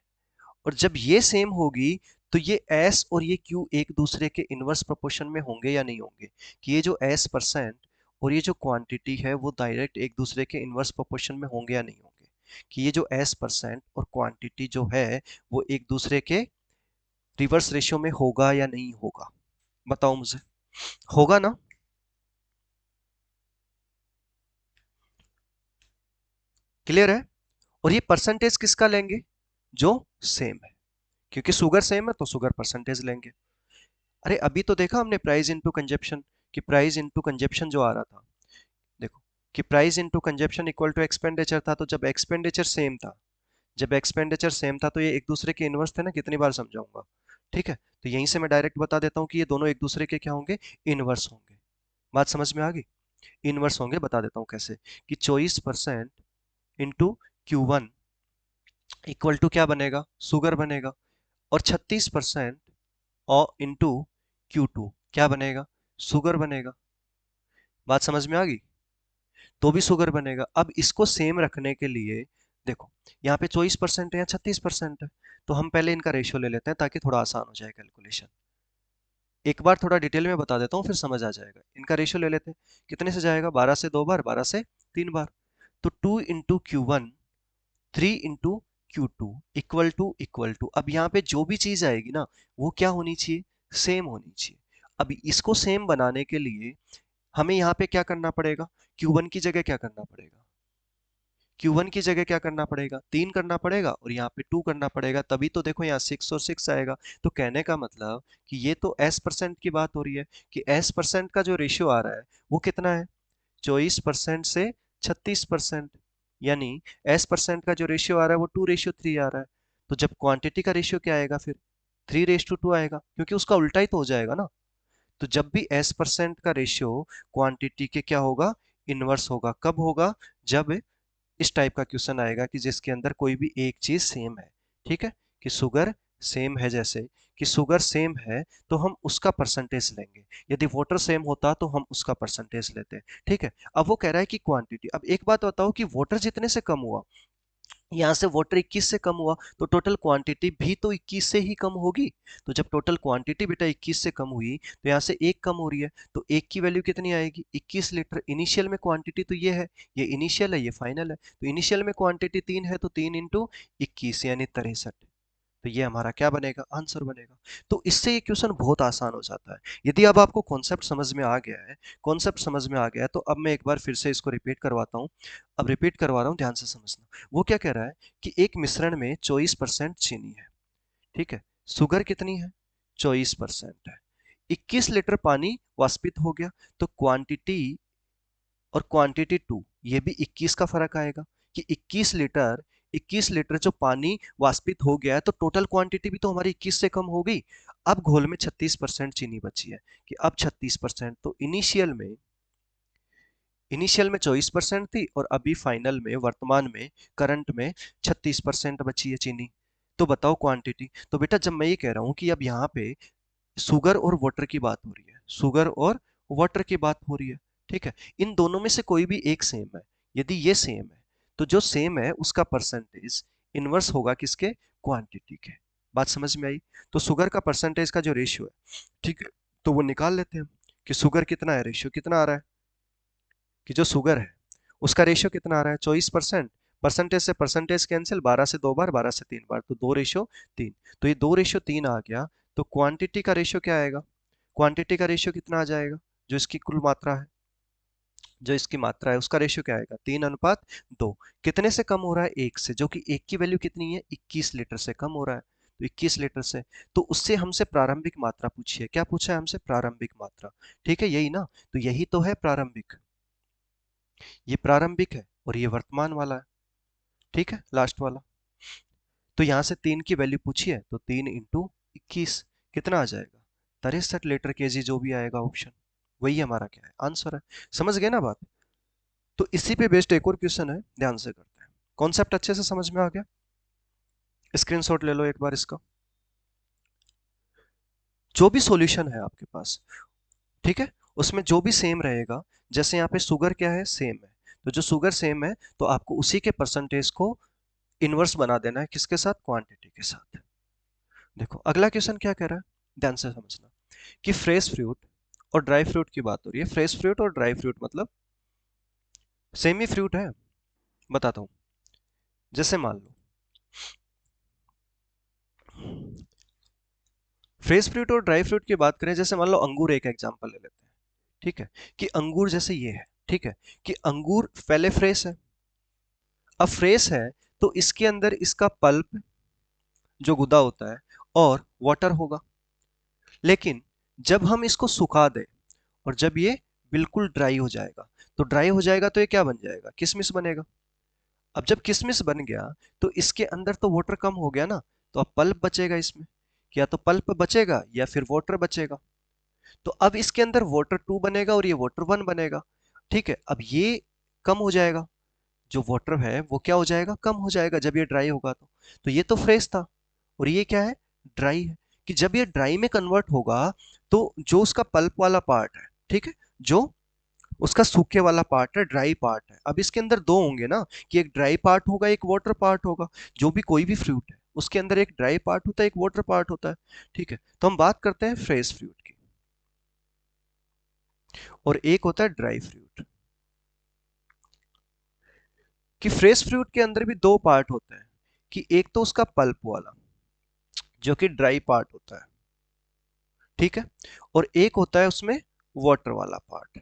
और जब ये सेम होगी तो ये S और ये Q एक दूसरे के इनवर्स प्रोपोर्शन में होंगे या नहीं होंगे, कि ये जो S परसेंट और ये जो क्वांटिटी है वो डायरेक्ट एक दूसरे के इनवर्स प्रोपोर्शन में होंगे या नहीं होंगे, कि ये जो S परसेंट और क्वांटिटी जो है वो एक दूसरे के रिवर्स रेशियो में होगा या नहीं होगा, बताओ मुझे। होगा ना? क्लियर है? और ये परसेंटेज किसका लेंगे, जो सेम है, क्योंकि शुगर सेम है तो शुगर परसेंटेज लेंगे। अरे अभी तो देखा हमने प्राइस इनटू कंजप्शन, कि प्राइस इनटू कंजप्शन जो आ रहा था, देखो, कि price into consumption equal to expenditure था, तो जब एक्सपेंडिचर सेम था, जब एक्सपेंडिचर सेम था तो ये एक दूसरे के इनवर्स थे ना, कितनी बार समझाऊंगा। ठीक है, तो यहीं से मैं डायरेक्ट बता देता हूँ कि ये दोनों एक दूसरे के क्या होंगे, इनवर्स होंगे। बात समझ में आ गई? इनवर्स होंगे, बता देता हूँ कैसे, कि 24% इंटू Q1 इक्वल टू क्या बनेगा, शुगर बनेगा, और 36% और इंटू Q2 क्या बनेगा, शुगर बनेगा। बात समझ में आ गई? तो भी शुगर बनेगा। अब इसको सेम रखने के लिए देखो, यहाँ पे 24% है या 36% है, तो हम पहले इनका रेशियो ले लेते हैं ताकि थोड़ा आसान हो जाए कैलकुलेशन। एक बार थोड़ा डिटेल में बता देता हूँ, फिर समझ आ जाएगा। इनका रेशियो ले लेते हैं, कितने से जाएगा, 12 से 2 बार, 12 से 3 बार, तो 2 into Q1, 3 into Q2 equal to, अब यहाँ पे जो भी चीज आएगी ना वो क्या होनी चाहिए, सेम होनी चाहिए। अब इसको सेम बनाने के लिए हमें यहाँ पे क्या करना पड़ेगा, Q1 की जगह क्या करना पड़ेगा, Q1 की जगह क्या करना पड़ेगा, 3 करना पड़ेगा, और यहाँ पे 2 करना पड़ेगा, तभी तो देखो यहाँ 6 और 6 आएगा। तो कहने का मतलब कि ये तो S परसेंट की बात हो रही है, कि S परसेंट का जो रेशियो आ रहा है वो कितना है, 24% से 36%, यानी S परसेंट का जो रेशियो आ रहा है वो 2:3 आ रहा है। तो जब क्वांटिटी का रेशियो क्या आएगा फिर, 3:2 आएगा, क्योंकि उसका उल्टा ही तो हो जाएगा ना। तो जब भी S परसेंट का रेशियो क्वांटिटी के क्या होगा, इनवर्स होगा। कब होगा, जब इस टाइप का क्वेश्चन आएगा कि जिसके अंदर कोई भी एक चीज सेम है। ठीक है, कि शुगर सेम है, जैसे कि शुगर सेम है तो हम उसका परसेंटेज लेंगे, यदि वाटर सेम होता तो हम उसका परसेंटेज लेते। ठीक है, अब वो कह रहा है कि क्वांटिटी, अब एक बात बताओ कि वाटर जितने से कम हुआ, यहाँ से वाटर 21 से कम हुआ, तो टोटल क्वांटिटी भी तो 21 से ही कम होगी। तो जब टोटल क्वांटिटी बेटा 21 से कम हुई तो यहाँ से एक कम हो रही है, तो एक की वैल्यू कितनी आएगी, 21 लीटर। इनिशियल में क्वांटिटी तो ये है, ये इनिशियल है, ये फाइनल है, तो इनिशियल में क्वांटिटी 3 है, तो 3 इंटू 21 यानी 63। तो ये हमारा क्या बनेगा, आंसर बनेगा। तो इससे ये क्वेश्चन बहुत आसान हो जाता है। यदि अब आपको कॉन्सेप्ट समझ में आ गया है, कॉन्सेप्ट समझ में आ गया है, तो अब मैं एक बार फिर से इसको रिपीट करवाता हूँ। अब रिपीट करवा रहा हूँ, ध्यान से समझना। वो क्या कह रहा है कि एक मिश्रण में 24% चीनी है, ठीक है, शुगर कितनी है, 24% है, 21 लीटर पानी वाष्पित हो गया, तो क्वांटिटी और क्वांटिटी टू, ये भी 21 का फर्क आएगा, कि 21 लीटर जो पानी वाष्पित हो गया है, तो टोटल क्वांटिटी भी तो हमारी 21 से कम हो गई। अब घोल में 36% चीनी बची है, कि अब 36%, तो इनिशियल में 24% थी, और अभी फाइनल में, वर्तमान में, करंट में 36% बची है चीनी। तो बताओ क्वांटिटी। तो बेटा जब मैं ये कह रहा हूं कि अब यहाँ पे शुगर और वाटर की बात हो रही है, शुगर और वाटर की बात हो रही है, ठीक है, इन दोनों में से कोई भी एक सेम है। यदि ये सेम है तो जो सेम है उसका परसेंटेज इनवर्स होगा किसके, क्वांटिटी के। बात समझ में आई? तो शुगर का परसेंटेज का जो रेशियो है, ठीक है, तो वो निकाल लेते हैं हम, कि शुगर कितना है, रेशियो कितना आ रहा है, कि जो शुगर है उसका रेशियो कितना आ रहा है, 24%। परसेंटेज से परसेंटेज कैंसिल, 12 से 2 बार, 12 से 3 बार, तो 2:3। तो ये 2:3 आ गया, तो क्वांटिटी का रेशियो क्या आएगा, क्वांटिटी का रेशियो कितना आ जाएगा, जो इसकी कुल मात्रा है, जो इसकी मात्रा है उसका रेशियो क्या आएगा, 3:2। कितने से कम हो रहा है, एक से, जो कि एक की वैल्यू कितनी है, 21 लीटर से कम हो रहा है, तो 21 लीटर से। तो उससे हमसे प्रारंभिक मात्रा पूछी है, क्या पूछा है हमसे, प्रारंभिक मात्रा। ठीक है, यही ना, तो यही तो है प्रारंभिक, ये प्रारंभिक है और ये वर्तमान वाला है। ठीक है, लास्ट वाला। तो यहां से 3 की वैल्यू पूछी है, तो 3 इंटू 21 कितना आ जाएगा, 63 लीटर केजी, जो भी आएगा ऑप्शन, वही हमारा क्या है, आंसर है। समझ गए ना बात? तो इसी पे बेस्ड एक और क्वेश्चन है, ध्यान से करते हैं। कॉन्सेप्ट अच्छे से समझ में आ गया? स्क्रीनशॉट ले लो एक बार इसका। जो भी सॉल्यूशन है आपके पास, ठीक है, उसमें जो भी सेम रहेगा, जैसे यहाँ पे शुगर क्या है, सेम है, तो जो शुगर सेम है तो आपको उसी के परसेंटेज को इनवर्स बना देना है, किसके साथ, क्वांटिटी के साथ। देखो अगला क्वेश्चन क्या कह रहा है, ध्यान से समझना कि फ्रेश फ्रूट और ड्राई फ्रूट की बात हो रही है। फ्रेश फ्रूट और ड्राई फ्रूट मतलब सेम ही फ्रूट है। बताता हूं, जैसे मान लो फ्रेश फ्रूट और ड्राई फ्रूट की बात करें, जैसे मान लो अंगूर एक एग्जांपल ले लेते हैं, ठीक है, कि अंगूर जैसे ये है, ठीक है, कि अंगूर पहले फ्रेश है, अब फ्रेश है तो इसके अंदर इसका पल्प जो गुदा होता है और वाटर होगा। लेकिन जब हम इसको सुखा दें और जब ये बिल्कुल ड्राई हो जाएगा, तो ड्राई हो जाएगा तो ये क्या बन जाएगा, किशमिश बनेगा। अब जब किशमिश बन गया तो इसके अंदर तो वाटर कम हो गया ना, तो अब पल्प बचेगा इसमें, या तो पल्प बचेगा या फिर वाटर बचेगा। तो अब इसके अंदर वाटर टू बनेगा और ये वाटर वन बनेगा। ठीक है, अब ये कम हो जाएगा, जो वाटर है वो क्या हो जाएगा, कम हो जाएगा जब ये ड्राई होगा। तो ये तो फ्रेश था और ये क्या है, ड्राई है। कि जब ये ड्राई में कन्वर्ट होगा तो जो उसका पल्प वाला पार्ट है, ठीक है, जो उसका सूखे वाला पार्ट है, ड्राई पार्ट है, अब इसके अंदर दो होंगे ना, कि एक ड्राई पार्ट होगा एक वाटर पार्ट होगा। जो भी कोई भी फ्रूट है उसके अंदर एक ड्राई पार्ट होता है एक वाटर पार्ट होता है। ठीक है, तो हम बात करते हैं फ्रेश फ्रूट की, और एक होता है ड्राई फ्रूट। कि फ्रेश फ्रूट के अंदर भी दो पार्ट होते हैं, कि एक तो उसका पल्प वाला जो कि ड्राई पार्ट होता है, ठीक है, और एक होता है उसमें वाटर वाला पार्ट।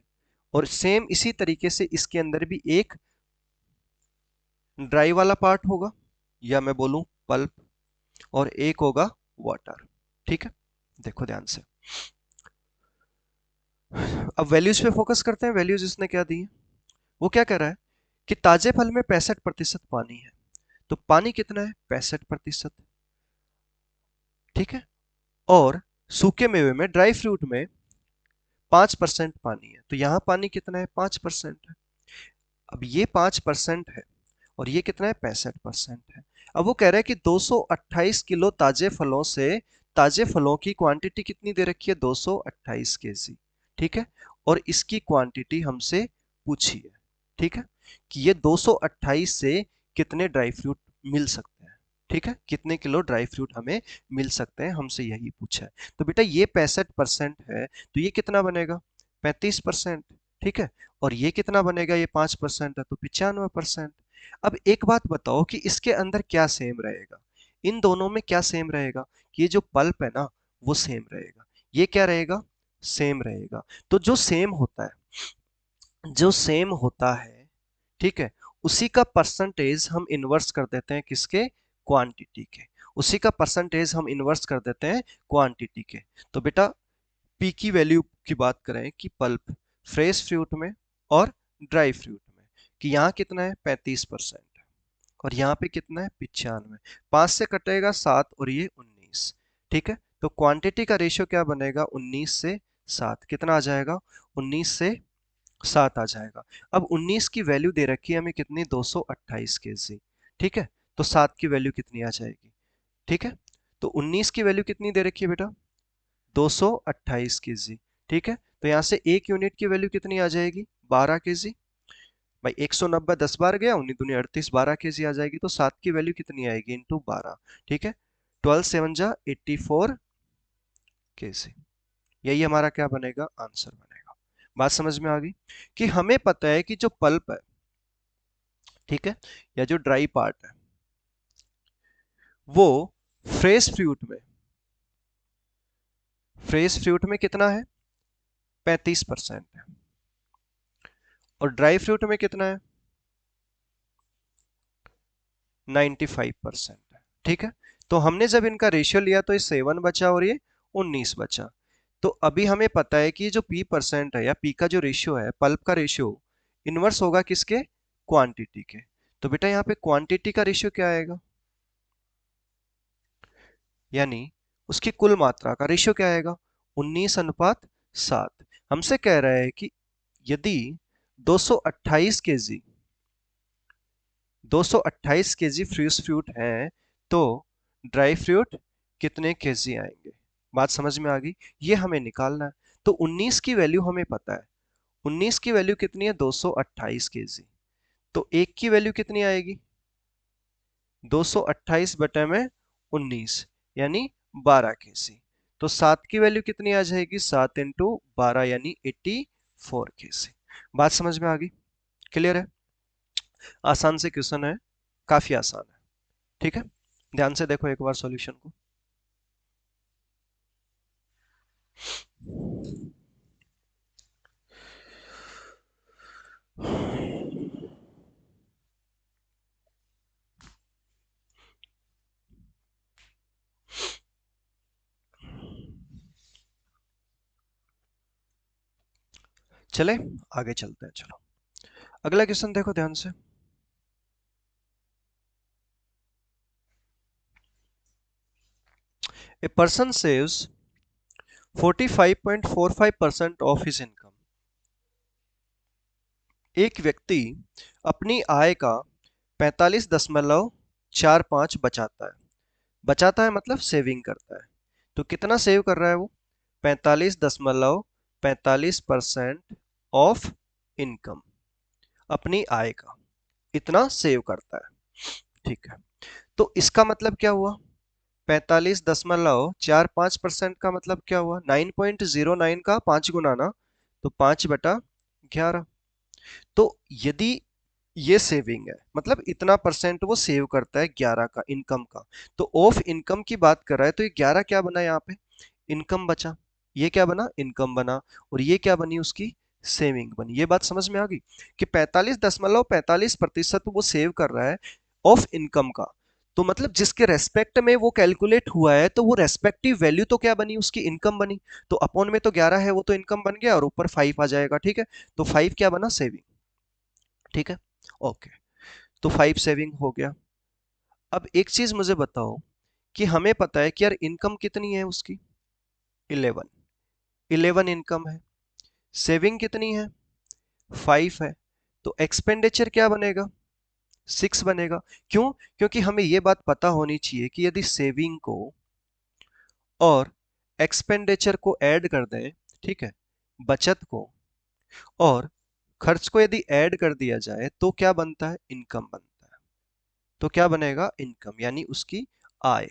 और सेम इसी तरीके से इसके अंदर भी एक ड्राई वाला पार्ट होगा, या मैं बोलूं पल्प, और एक होगा वाटर। ठीक है, देखो ध्यान से, अब वैल्यूज पे फोकस करते हैं। वैल्यूज इसने क्या दी है, वो क्या कह रहा है कि ताजे फल में 65% पानी है। तो पानी कितना है, 65%। ठीक है, और सूखे मेवे में, ड्राई फ्रूट में 5% पानी है, तो यहां पानी कितना है, 5% है। अब ये 5% है और ये कितना है, 65% है। अब वो कह रहा है कि 228 किलो ताजे फलों से, ताजे फलों की क्वांटिटी कितनी दे रखी है, 228 केजी। ठीक है, और इसकी क्वांटिटी हमसे पूछी है। ठीक है, कि ये 228 से कितने ड्राई फ्रूट मिल सकते हैं। ठीक है, कितने किलो ड्राई फ्रूट हमें मिल सकते हैं, हमसे यही पूछा है। तो बेटा ये 65% है, तो ये कितना बनेगा, 35%। ठीक है, और ये कितना बनेगा, ये 5% है, तो 95%। अब एक बात बताओ कि इसके अंदर क्या सेम रहेगा, इन दोनों में क्या सेम रहेगा, कि ये जो पल्प है ना वो सेम रहेगा, ये क्या रहेगा, सेम रहेगा। तो जो सेम होता है, जो सेम होता है, ठीक है, उसी का परसेंटेज हम इन्वर्स कर देते हैं, किसके, क्वांटिटी के। उसी का परसेंटेज हम इन्वर्स कर देते हैं क्वांटिटी के। तो बेटा पी की वैल्यू की बात करें कि पल्प फ्रेश फ्रूट में और ड्राई फ्रूट में, कि यहाँ कितना है, 35%, और यहाँ पे कितना है, 95। 5 से कटेगा 7 और ये 19। ठीक है, तो क्वांटिटी का रेशियो क्या बनेगा, 19 से 7, कितना आ जाएगा, 19 से 7 आ जाएगा। अब 19 की वैल्यू दे रखी है हमें कितनी, 228 केजी। ठीक है, तो 7 की वैल्यू कितनी आ जाएगी। ठीक है, तो 19 की वैल्यू कितनी दे रखी है बेटा, 228 केजी। ठीक है, तो यहां से एक यूनिट की वैल्यू कितनी आ जाएगी, 12 केजी। भाई 190 10 बार गया, 19 दूनी 38, 12 केजी आ जाएगी। तो 7 की वैल्यू कितनी आएगी, इंटू 12। ठीक है, 12 7 जा 84 केजी। यही हमारा क्या बनेगा, आंसर बनेगा। बात समझ में आ गई, कि हमें पता है कि जो पल्प है, ठीक है, या जो ड्राई पार्ट है, वो फ्रेश फ्रूट में, फ्रेश फ्रूट में कितना है, 35% है, और ड्राई फ्रूट में कितना है, 95% है। ठीक है, तो हमने जब इनका रेशियो लिया तो ये 7 बचा और ये 19 बचा। तो अभी हमें पता है कि जो पी परसेंट है, या पी का जो रेशियो है, पल्प का रेशियो इनवर्स होगा किसके, क्वांटिटी के। तो बेटा यहाँ पे क्वांटिटी का रेशियो क्या आएगा, यानी उसकी कुल मात्रा का रेशियो क्या आएगा, 19:7। हमसे कह रहा है कि यदि 228 केजी, 228 केजी फ्रेश फ्रूट है, तो ड्राई फ्रूट कितने केजी आएंगे। बात समझ में आ गई, ये हमें निकालना है। तो 19 की वैल्यू हमें पता है, 19 की वैल्यू कितनी है, 228 केजी। तो एक की वैल्यू कितनी आएगी? 228 बटे में 19 यानी 12 केसी। तो 7 की वैल्यू कितनी आ जाएगी? 7 इंटू 12 यानी 84 केसी। बात समझ में आ गई? क्लियर है? आसान से क्वेश्चन है, काफी आसान है। ठीक है, ध्यान से देखो एक बार सॉल्यूशन को। चले आगे चलते हैं। चलो अगला क्वेश्चन देखो ध्यान से। A person saves 45.45% of his income. एक व्यक्ति अपनी आय का 45.45 बचाता है। बचाता है मतलब सेविंग करता है। तो कितना सेव कर रहा है वो? 45.45% ऑफ इनकम, अपनी आय का इतना सेव करता है। ठीक है, तो इसका मतलब क्या हुआ? 45.45% का मतलब क्या हुआ? 9.09 का 5 गुना ना, तो 5/11। तो यदि ये सेविंग है मतलब इतना परसेंट वो सेव करता है 11 का इनकम का, तो ऑफ इनकम की बात कर रहा है, तो ये 11 क्या बना यहाँ पे? इनकम बचा। ये क्या बना? इनकम बना। और ये क्या बनी? उसकी सेविंग बनी। ये बात समझ में आ गई कि 45.45% वो सेव कर रहा है ऑफ इनकम का। तो मतलब जिसके रेस्पेक्ट में वो कैलकुलेट हुआ है, तो वो रेस्पेक्टिव वैल्यू तो क्या बनी? उसकी इनकम बनी। तो अपॉन में तो 11 है, वो तो इनकम बन गया, और ऊपर 5 आ जाएगा। ठीक है, तो 5 क्या बना? सेविंग। ठीक है, ओके। तो 5 सेविंग हो गया। अब एक चीज मुझे बताओ कि हमें पता है कि यार इनकम कितनी है उसकी? 11। 11 इनकम है। सेविंग कितनी है? 5 है। तो एक्सपेंडिचर क्या बनेगा? 6 बनेगा। क्यों? क्योंकि हमें यह बात पता होनी चाहिए कि यदि सेविंग को और एक्सपेंडिचर को ऐड कर दें, ठीक है, बचत को और खर्च को यदि ऐड कर दिया जाए तो क्या बनता है? इनकम बनता है। तो क्या बनेगा? इनकम यानी उसकी आय।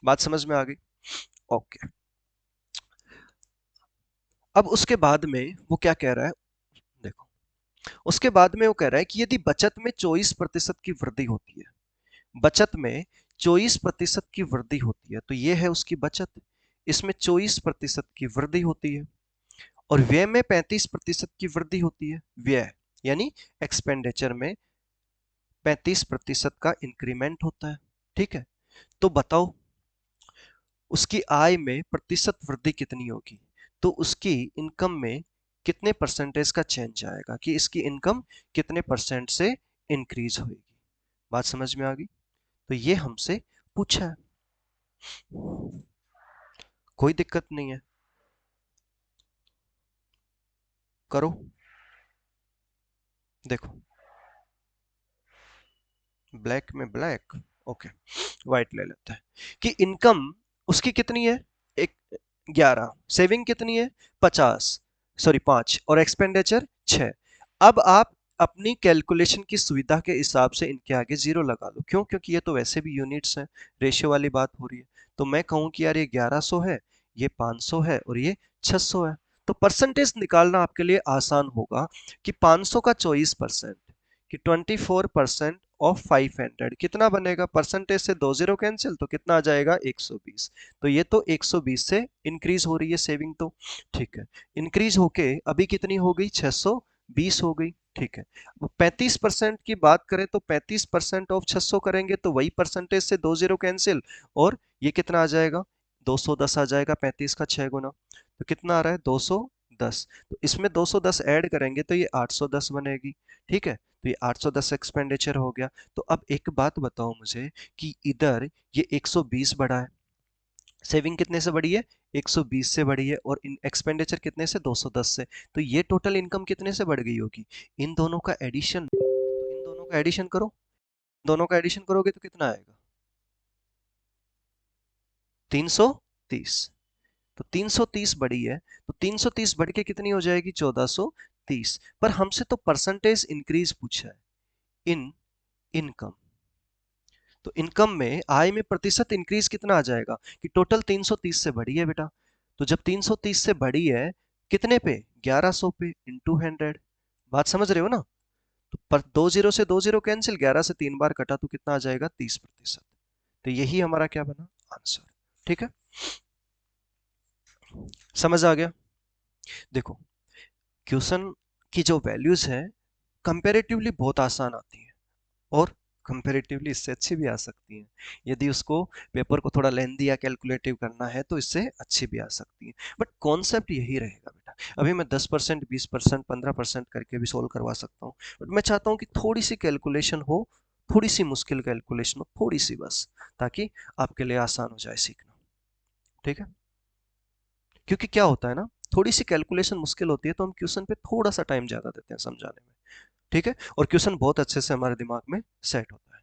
बात समझ में आ गई? ओके। अब उसके बाद में वो क्या कह रहा है? देखो, उसके बाद में वो कह रहा है कि यदि बचत में 24% की वृद्धि होती है, बचत में 24% की वृद्धि होती है, तो ये है उसकी बचत। इसमें 24% की वृद्धि होती है। और व्यय में 35% की वृद्धि होती है। व्यय यानी एक्सपेंडिचर में 35% का इंक्रीमेंट होता है। ठीक है, तो बताओ उसकी आय में प्रतिशत वृद्धि कितनी होगी? तो उसकी इनकम में कितने परसेंटेज का चेंज आएगा कि इसकी इनकम कितने परसेंट से इंक्रीज होगी? बात समझ में आ गई? तो ये हमसे पूछा है। कोई दिक्कत नहीं है, करो। देखो, ब्लैक में ब्लैक, ओके, व्हाइट ले लेते हैं। कि इनकम उसकी कितनी है? एक 11। सेविंग कितनी है? 50, सॉरी 5, और एक्सपेंडिचर 6। अब आप अपनी कैलकुलेशन की सुविधा के हिसाब से इनके आगे जीरो लगा लो। क्यों? क्योंकि ये तो वैसे भी यूनिट्स हैं, रेशियो वाली बात हो रही है। तो मैं कहूं कि यार ये 1100 है, ये 500 है और ये 600 है। तो परसेंटेज निकालना आपके लिए आसान होगा कि 500 का 24% कि 24% ऑफ 500 कितना बनेगा? परसेंटेज से 2 जीरो कैंसिल, तो कितना आ जाएगा? 120। तो ये तो 120 से इंक्रीज हो रही है सेविंग तो। ठीक है, इंक्रीज होके अभी कितनी हो गई? 620 हो गई। ठीक है, 35% की बात करें तो 35% ऑफ 600 करेंगे तो वही परसेंटेज से 2 जीरो कैंसिल, और ये कितना आ जाएगा? 210 आ जाएगा। 35 का 6 गुना, तो कितना आ रहा है? 210। तो इसमें 210 ऐड करेंगे तो ये 810 बनेगी। ठीक है, तो ये 810 एक्सपेंडिचर हो गया। तो अब एक बात बताओ मुझे कि इधर ये 120 बढ़ा है, सेविंग कितने से बढ़ी है? 120 से बढ़ी है, और इन एक्सपेंडिचर कितने से? 210 से। तो ये टोटल इनकम कितने से बढ़ गई होगी? इन दोनों का एडिशन, तो इन दोनों का एडिशन करो। दोनों का एडिशन करोगे तो कितना आएगा? 330। तो 330 बढ़ी है, तो 330 बढ़ के कितनी हो जाएगी? 1430। 30, पर हमसे तो परसेंटेज इंक्रीज पूछा है इन इनकम। तो इनकम में आय में प्रतिशत इंक्रीज कितना आ जाएगा कि टोटल 330 से बड़ी है बेटा। तो जब 330 से बड़ी है कितने पे, 1100 पे इंटू 100। बात समझ रहे हो ना। तो पर 20 से 20 कैंसिल, 11 से 3 बार कटा तो कितना आ जाएगा, 30%। तो यही हमारा क्या बना, आंसर। ठीक है, समझ आ गया। देखो क्वेश्चन की जो वैल्यूज है कंपैरेटिवली बहुत आसान आती है, और कंपैरेटिवली इससे अच्छी भी आ सकती हैं। यदि उसको पेपर को थोड़ा लेंदी या कैलकुलेटिव करना है तो इससे अच्छी भी आ सकती है, बट कॉन्सेप्ट यही रहेगा बेटा। अभी मैं 10%, 20%, 15% करके भी सोल्व करवा सकता हूँ, बट मैं चाहता हूँ कि थोड़ी सी कैलकुलेशन हो, थोड़ी सी मुश्किल कैलकुलेशन हो, थोड़ी सी बस, ताकि आपके लिए आसान हो जाए सीखना। ठीक है, क्योंकि क्या होता है ना, थोड़ी सी कैलकुलेशन मुश्किल होती है तो हम क्वेश्चन पे थोड़ा सा टाइम ज्यादा देते हैं समझाने में। ठीक है, और क्वेश्चन बहुत अच्छे से हमारे दिमाग में सेट होता है।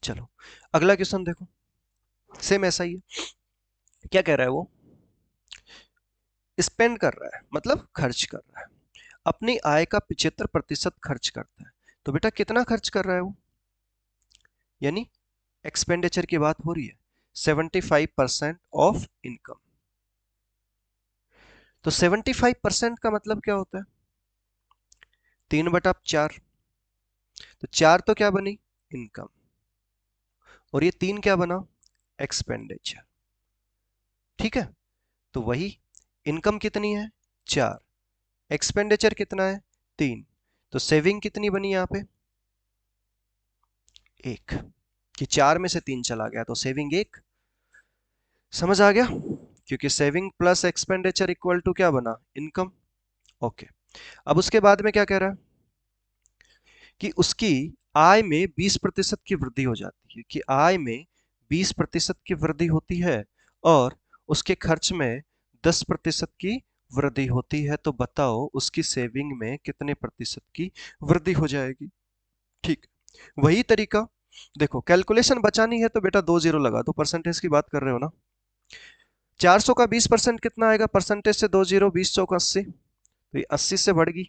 चलो अगला क्वेश्चन देखो, सेम ऐसा ही है। क्या कह रहा है वो, स्पेंड कर रहा है मतलब खर्च कर रहा है, अपनी आय का 75% खर्च करता है। तो बेटा कितना खर्च कर रहा है वो, यानी एक्सपेंडिचर की बात हो रही है, 75% ऑफ इनकम। तो 75% का मतलब क्या होता है, 3/4। तो 4 तो क्या बनी, इनकम, और ये 3 क्या बना, एक्सपेंडिचर। ठीक है, तो वही इनकम कितनी है, 4, एक्सपेंडिचर कितना है, 3। तो सेविंग कितनी बनी यहां पे, 1, कि 4 में से 3 चला गया तो सेविंग 1। समझ आ गया, क्योंकि saving plus expenditure equal to क्या बना, इनकम। ओके, अब उसके बाद में क्या कह रहा है कि उसकी आय में 20% की वृद्धि हो जाती है, कि आय में 20% की वृद्धि होती है और उसके खर्च में 10% की वृद्धि होती है। तो बताओ उसकी सेविंग में कितने प्रतिशत की वृद्धि हो जाएगी। ठीक, वही तरीका। देखो कैलकुलेशन बचानी है तो बेटा 2 जीरो लगा दो, परसेंटेज की बात कर रहे हो ना। 400 का 20% कितना आएगा, परसेंटेज से 2 जीरो, 20 चौका 80। तो ये 80 से बढ़ गई,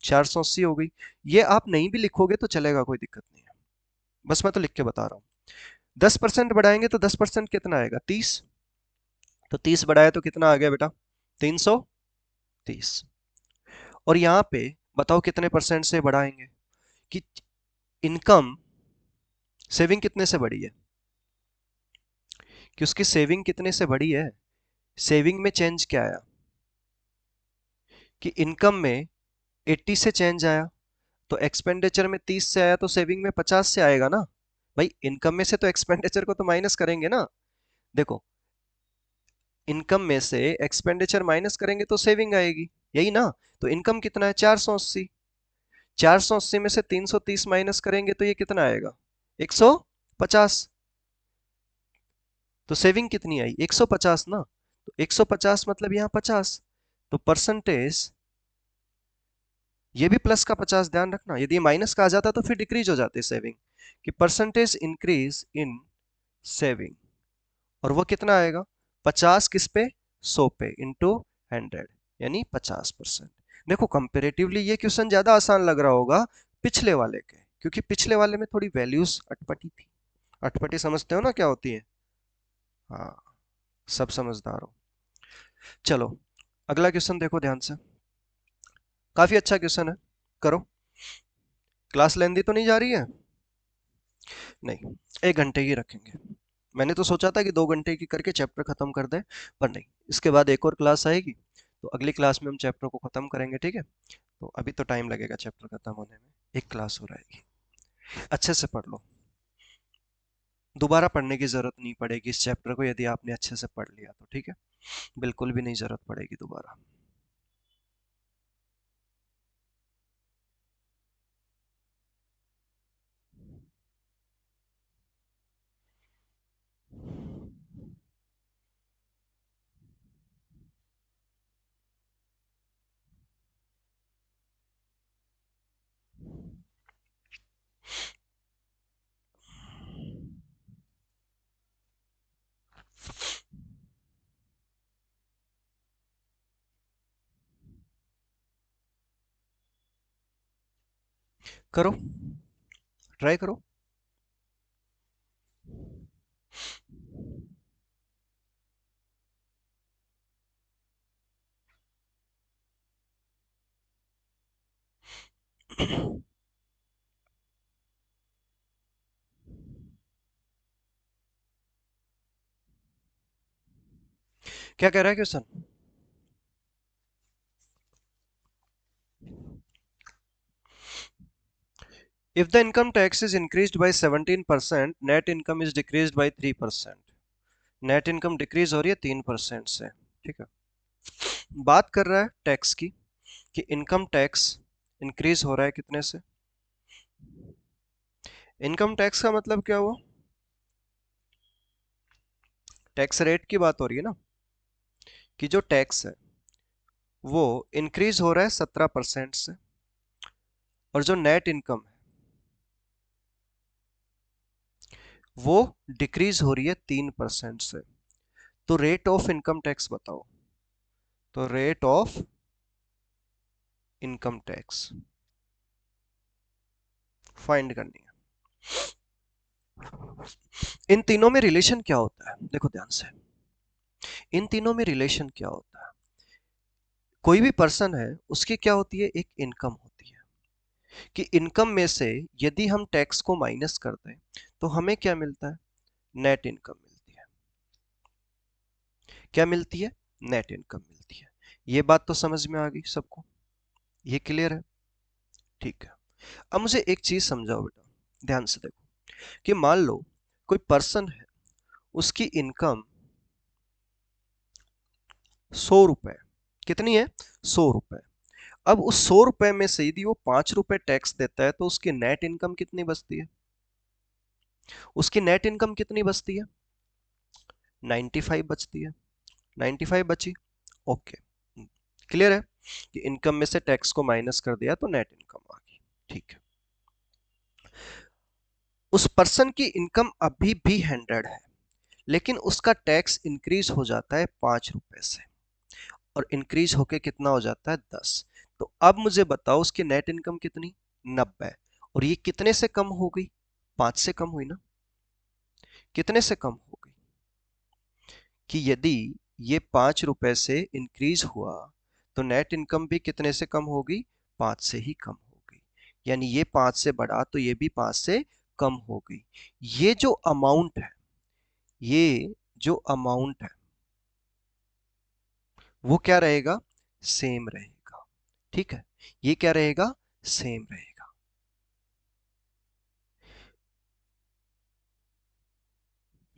480 हो गई। ये आप नहीं भी लिखोगे तो चलेगा, कोई दिक्कत नहीं है, बस मैं तो लिख के बता रहा हूँ। 10% बढ़ाएंगे तो 10% कितना आएगा, 30। तो 30 बढ़ाया तो कितना आ गया बेटा, 330। और यहाँ पे बताओ कितने परसेंट से बढ़ाएंगे, कि इनकम, सेविंग कितने से बढ़ी है, कि उसकी सेविंग कितने से बढ़ी है। सेविंग में चेंज क्या आया, कि इनकम में 80 से चेंज आया, तो एक्सपेंडिचर में 30 से आया तो सेविंग में 50 से आएगा ना। भाई इनकम में से तो एक्सपेंडिचर को तो माइनस करेंगे ना। देखो इनकम में से एक्सपेंडिचर माइनस करेंगे तो सेविंग आएगी, यही ना। तो इनकम कितना है, 480। 480 में से 330 माइनस करेंगे तो ये कितना आएगा, 150। तो सेविंग कितनी आई, 150 ना। तो 150 मतलब यहाँ 50। तो परसेंटेज, ये भी प्लस का 50, ध्यान रखना, यदि माइनस का आ जाता तो फिर डिक्रीज हो जाती सेविंग, कि परसेंटेज इंक्रीज इन सेविंग। और वो कितना आएगा, 50 किस पे, 100 पे इंटू 100, यानी 50%। देखो कंपेरेटिवली ये क्वेश्चन ज्यादा आसान लग रहा होगा पिछले वाले के, क्योंकि पिछले वाले में थोड़ी वैल्यूज अटपटी थी। अटपटी समझते हो ना क्या होती है, हाँ, सब समझदार हो। चलो अगला क्वेश्चन देखो ध्यान से, काफी अच्छा क्वेश्चन है, करो। क्लास लेंदी तो नहीं जा रही है, नहीं, 1 घंटे ही रखेंगे। मैंने तो सोचा था कि 2 घंटे की करके चैप्टर खत्म कर दें, पर नहीं, इसके बाद एक और क्लास आएगी, तो अगली क्लास में हम चैप्टर को खत्म करेंगे। ठीक है, तो अभी तो टाइम लगेगा चैप्टर खत्म होने में, एक क्लास हो रहेगी। अच्छे से पढ़ लो, दोबारा पढ़ने की जरूरत नहीं पड़ेगी इस चैप्टर को, यदि आपने अच्छे से पढ़ लिया तो। ठीक है, बिल्कुल भी नहीं जरूरत पड़ेगी दोबारा। करो, ट्राई करो। क्या कह रहा है question? If the income tax is increased by 17%, net income is decreased by 3%. Net income decrease हो रही है 3% से। ठीक है, बात कर रहा है टैक्स की, कि इनकम टैक्स इंक्रीज हो रहा है कितने से। इनकम टैक्स का मतलब क्या हुआ? टैक्स रेट की बात हो रही है ना, कि जो टैक्स है वो इंक्रीज हो रहा है 17% से, और जो नेट इनकम है वो डिक्रीज हो रही है 3% से। तो रेट ऑफ इनकम टैक्स बताओ। तो rate of income tax find करनी है। इन तीनों में रिलेशन क्या होता है, देखो ध्यान से। इन तीनों में रिलेशन क्या होता है? कोई भी पर्सन है, उसकी क्या होती है? एक इनकम होती है, कि इनकम में से यदि हम टैक्स को माइनस कर दें तो हमें क्या मिलता है? नेट इनकम मिलती है। क्या मिलती है? नेट इनकम मिलती है। ये बात तो समझ में आ गई सबको? ये क्लियर है? ठीक है। अब मुझे एक चीज समझाओ बेटा, ध्यान से देखो, कि मान लो कोई पर्सन है, उसकी इनकम 100 रुपए, कितनी है? 100 रुपए। अब उस 100 रुपए में से यदि वो 5 रुपए टैक्स देता है तो उसकी नेट इनकम कितनी बचती है? उसकी नेट इनकम कितनी बचती है? 95 बचती है। 95 बची। ओके, क्लियर है कि इनकम में से टैक्स को माइनस कर दिया तो नेट इनकम आ गई। ठीक है, उस पर्सन की इनकम अभी भी 100 है, लेकिन उसका टैक्स इंक्रीज हो जाता है 5 रुपए से, और इंक्रीज होके कितना हो जाता है? 10। तो अब मुझे बताओ उसकी नेट इनकम कितनी? 90। और ये कितने से कम हो गई? 5 से कम हुई ना? कितने से कम हो गई? कि यदि ये 5 रुपए से इंक्रीज हुआ तो नेट इनकम भी कितने से कम होगी? 5 से ही कम हो गई। यानी ये 5 से बढ़ा तो ये भी 5 से कम हो गई। ये जो अमाउंट है, ये जो अमाउंट है वो क्या रहेगा? सेम रहेगा। ठीक है, ये क्या रहेगा? सेम रहेगा।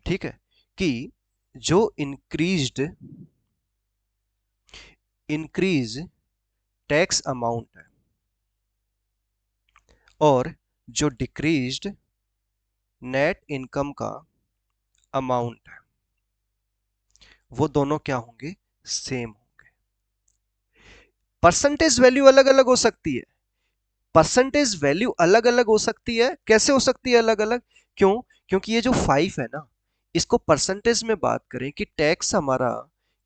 ठीक है, कि जो इंक्रीज टैक्स अमाउंट है और जो डिक्रीज्ड नेट इनकम का अमाउंट है, वो दोनों क्या होंगे? सेम होंगे। परसेंटेज वैल्यू अलग अलग हो सकती है। परसेंटेज वैल्यू अलग अलग हो सकती है। कैसे हो सकती है अलग अलग? क्यों? क्योंकि ये जो 5 है ना, इसको परसेंटेज में बात करें कि टैक्स हमारा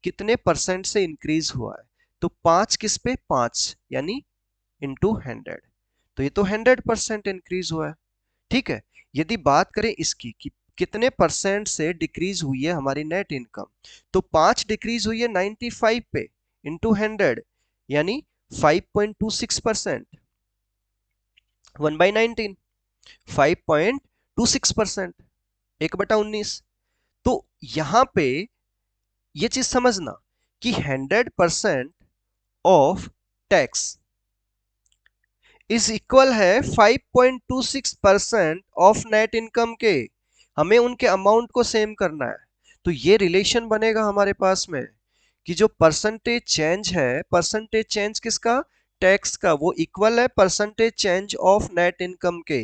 कितने परसेंट से इंक्रीज हुआ है, तो 5 किस पे? 5 यानी इंटू 100। तो ये तो 100% इंक्रीज हुआ है। ठीक है, यदि बात करें इसकी कि कितने परसेंट से डिक्रीज हुई है हमारी नेट इनकम, तो 5 डिक्रीज हुई है 95 पे, इंटू 100 यानी 5.26%। 1/19, 5.26%, 1/19। तो यहां पे ये चीज समझना कि 100% ऑफ टैक्स इज इक्वल है 5.26% ऑफ नेट इनकम के। हमें उनके अमाउंट को सेम करना है। तो ये रिलेशन बनेगा हमारे पास में, कि जो परसेंटेज चेंज है, परसेंटेज चेंज किसका? टैक्स का, वो इक्वल है percentage change of net income के।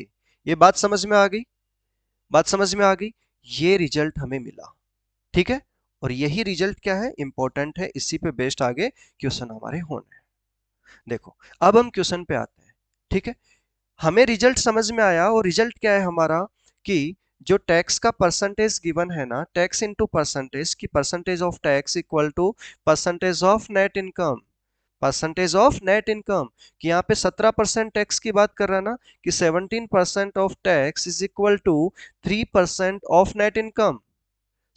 ये बात समझ में आ गई? बात समझ में आ गई? ये रिजल्ट हमें मिला। ठीक है, और यही रिजल्ट क्या है? इंपॉर्टेंट है, इसी पे बेस्ड आगे क्वेश्चन हमारे होने हैं। देखो, अब हम क्वेश्चन पे आते हैं। ठीक है, हमें रिजल्ट समझ में आया, और रिजल्ट क्या है हमारा? कि जो टैक्स का परसेंटेज गिवन है ना, टैक्स इनटू परसेंटेज, की percentage of tax equal to percentage of net income. Percentage of net income, कि यहाँ पे 17% टैक्स की बात कर रहा है ना, कि 17% of tax is equal to 3% of net income.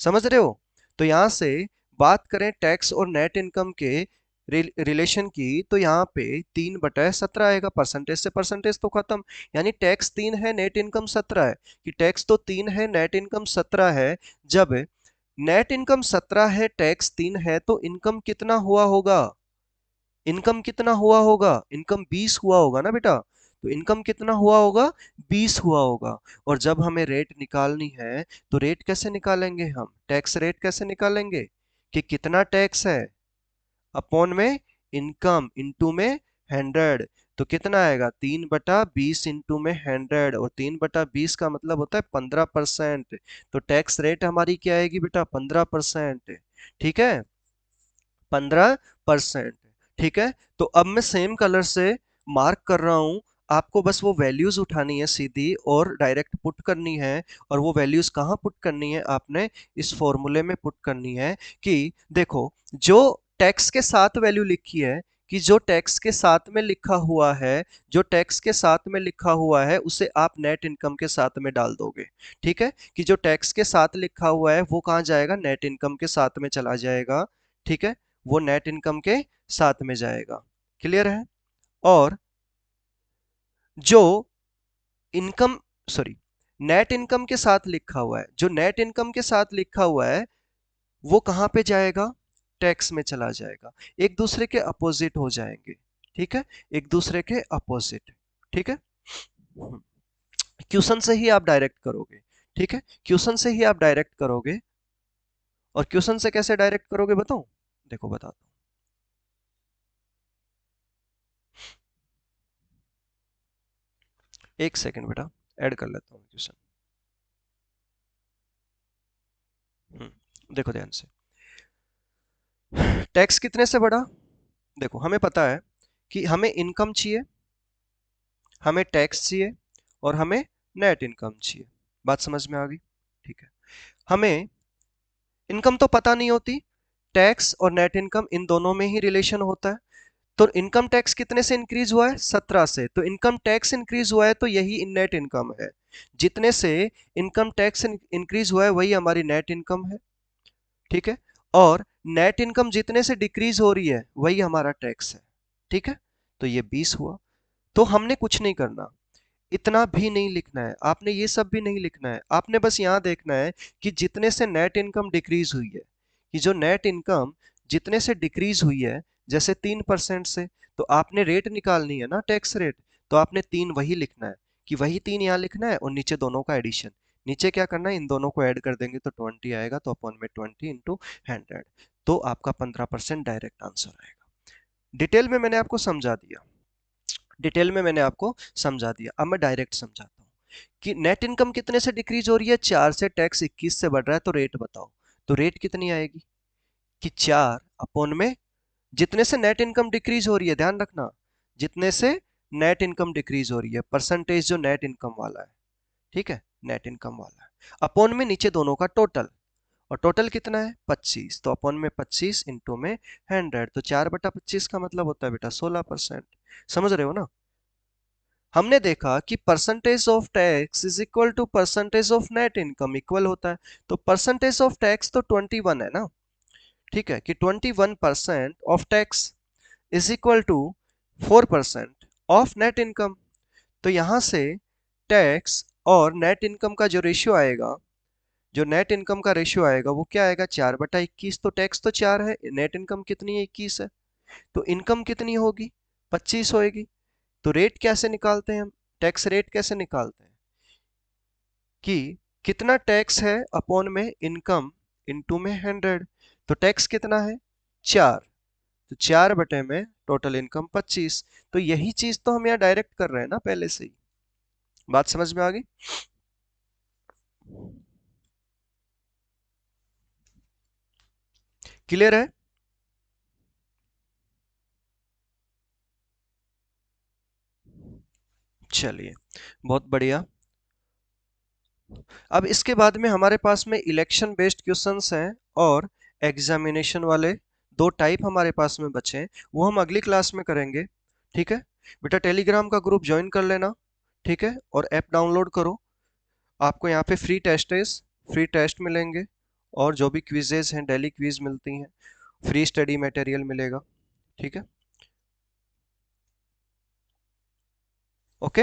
समझ रहे हो? तो यहां से बात करें टैक्स और नेट इनकम के रिलेशन की, तो यहाँ पे 3/17 आएगा। परसेंटेज से परसेंटेज तो खत्म, यानी टैक्स 3 है, नेट इनकम 17 है, कि टैक्स तो 3 है, नेट इनकम 17 है। जब नेट इनकम 17 है, टैक्स 3 है, तो इनकम कितना हुआ होगा? इनकम कितना हुआ होगा? इनकम 20 हुआ होगा ना बेटा। तो इनकम कितना हुआ होगा? 20 हुआ होगा। और जब हमें रेट निकालनी है, तो रेट कैसे निकालेंगे हम? टैक्स रेट कैसे निकालेंगे? कि कितना टैक्स है अपॉन में इनकम इंटू में 100। तो कितना आएगा? 3/20 इंटू में 100, और 3/20 का मतलब होता है 15%। तो टैक्स रेट हमारी क्या आएगी बेटा? 15%। ठीक है, 15%। ठीक है, तो अब मैं सेम कलर से मार्क कर रहा हूं, आपको बस वो वैल्यूज उठानी है सीधी और डायरेक्ट पुट करनी है। और वो वैल्यूज कहाँ पुट करनी है? आपने इस फॉर्मूले में पुट करनी है। कि देखो, जो टैक्स के साथ वैल्यू लिखी है, कि जो टैक्स के साथ में लिखा हुआ है, जो टैक्स के साथ में लिखा हुआ है उसे आप नेट इनकम के साथ में डाल दोगे। ठीक है, कि जो टैक्स के साथ लिखा हुआ है वो कहाँ जाएगा? नेट इनकम के साथ में चला जाएगा। ठीक है, वो नेट इनकम के साथ में जाएगा। क्लियर है? और जो इनकम, सॉरी, नेट इनकम के साथ लिखा हुआ है, जो नेट इनकम के साथ लिखा हुआ है वो कहां पे जाएगा? टैक्स में चला जाएगा। एक दूसरे के अपोजिट हो जाएंगे। ठीक है, एक दूसरे के अपोजिट। ठीक है, क्वेश्चन से ही आप डायरेक्ट करोगे। ठीक है, क्वेश्चन से ही आप डायरेक्ट करोगे। और क्वेश्चन से कैसे डायरेक्ट करोगे बताऊं? देखो बताता हूं। एक सेकंड बेटा, ऐड कर लेता हूँ क्वेश्चन। देखो ध्यान से, टैक्स कितने से बढ़ा? देखो, हमें पता है कि हमें इनकम चाहिए, हमें टैक्स चाहिए, और हमें नेट इनकम चाहिए। बात समझ में आ गई? ठीक है, हमें इनकम तो पता नहीं होती, टैक्स और नेट इनकम इन दोनों में ही रिलेशन होता है। तो इनकम टैक्स कितने से इंक्रीज हुआ है? 17 से। तो इनकम टैक्स इंक्रीज हुआ है, तो यही नेट इनकम है। जितने से इनकम टैक्स इंक्रीज हुआ है वही हमारी नेट इनकम है। ठीक है, और नेट इनकम जितने से डिक्रीज हो रही है वही हमारा टैक्स है। ठीक है, तो ये 20 हुआ। तो हमने कुछ नहीं करना, इतना भी नहीं लिखना है, आपने ये सब भी नहीं लिखना है। आपने बस यहां देखना है कि जितने से नेट इनकम डिक्रीज हुई है, कि जो नेट इनकम जितने से डिक्रीज हुई है, जैसे 3% से, तो आपने रेट निकालनी है ना, टैक्स रेट। तो आपने 3 वही लिखना है, कि वही 3 यहाँ लिखना है, और नीचे दोनों का एडिशन। नीचे क्या करना है? इन दोनों को ऐड कर देंगे तो 20 आएगा, तो अपॉन में 20 इंटू 100। तो आपका 15% डायरेक्ट आंसर आएगा। डिटेल में मैंने आपको समझा दिया, डिटेल में मैंने आपको समझा दिया। अब मैं डायरेक्ट समझाता हूँ कि नेट इनकम कितने से डिक्रीज हो रही है? 4 से, टैक्स 21 से बढ़ रहा है, तो रेट बताओ। तो रेट कितनी आएगी? कि 4 अपॉन में, जितने से नेट इनकम डिक्रीज हो रही है, ध्यान रखना, जितने से नेट इनकम डिक्रीज हो रही है, परसेंटेज जो नेट इनकम वाला है, ठीक है, नेट इनकम वाला है, अपॉन में नीचे दोनों का टोटल। और टोटल कितना है? 25। तो अपॉन में 25 इंटू में 100। तो 4/25 का मतलब होता है बेटा 16%। समझ रहे हो ना? हमने देखा कि percentage of tax is equal to percentage of net income equal होता है। तो परसेंटेज ऑफ टैक्स तो 21 है ना। ठीक है, कि 21% of tax is equal to 4% of net income. तो यहां से टैक्स और नेट इनकम का जो रेशियो आएगा, जो नेट इनकम का रेशियो आएगा वो क्या आएगा? 4/21। तो टैक्स तो 4 है, नेट इनकम कितनी है? 21 है। तो इनकम कितनी होगी? 25 होएगी। तो रेट कैसे निकालते हैं हम? टैक्स रेट कैसे निकालते हैं? कि कितना टैक्स है अपॉन में इनकम इनटू में 100। तो टैक्स कितना है? 4। तो 4 में टोटल इनकम 25। तो यही चीज तो हम यहाँ डायरेक्ट कर रहे हैं ना पहले से ही। बात समझ में आ गई? क्लियर है? चलिए, बहुत बढ़िया। अब इसके बाद में हमारे पास में इलेक्शन बेस्ड क्वेश्चंस हैं और एग्जामिनेशन वाले दो टाइप हमारे पास में बचे हैं, वो हम अगली क्लास में करेंगे। ठीक है बेटा, टेलीग्राम का ग्रुप ज्वाइन कर लेना। ठीक है, और ऐप डाउनलोड करो। आपको यहाँ पे फ्री टेस्ट मिलेंगे, और जो भी क्विजेज हैं, डेली क्विज मिलती हैं, फ्री स्टडी मटेरियल मिलेगा। ठीक है, ओके।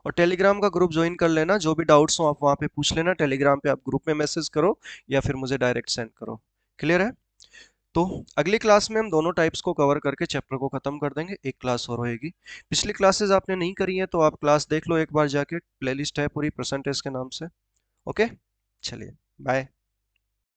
और टेलीग्राम का ग्रुप ज्वाइन कर लेना, जो भी डाउट्स हो आप वहाँ पे पूछ लेना, टेलीग्राम पे आप ग्रुप में मैसेज करो या फिर मुझे डायरेक्ट सेंड करो। क्लियर है? तो अगली क्लास में हम दोनों टाइप्स को कवर करके चैप्टर को खत्म कर देंगे, एक क्लास और होएगी। पिछली क्लासेस आपने नहीं करी हैं तो आप क्लास देख लो एक बार जाके, प्लेलिस्ट है पूरी परसेंटेज के नाम से। ओके, चलिए, बाय।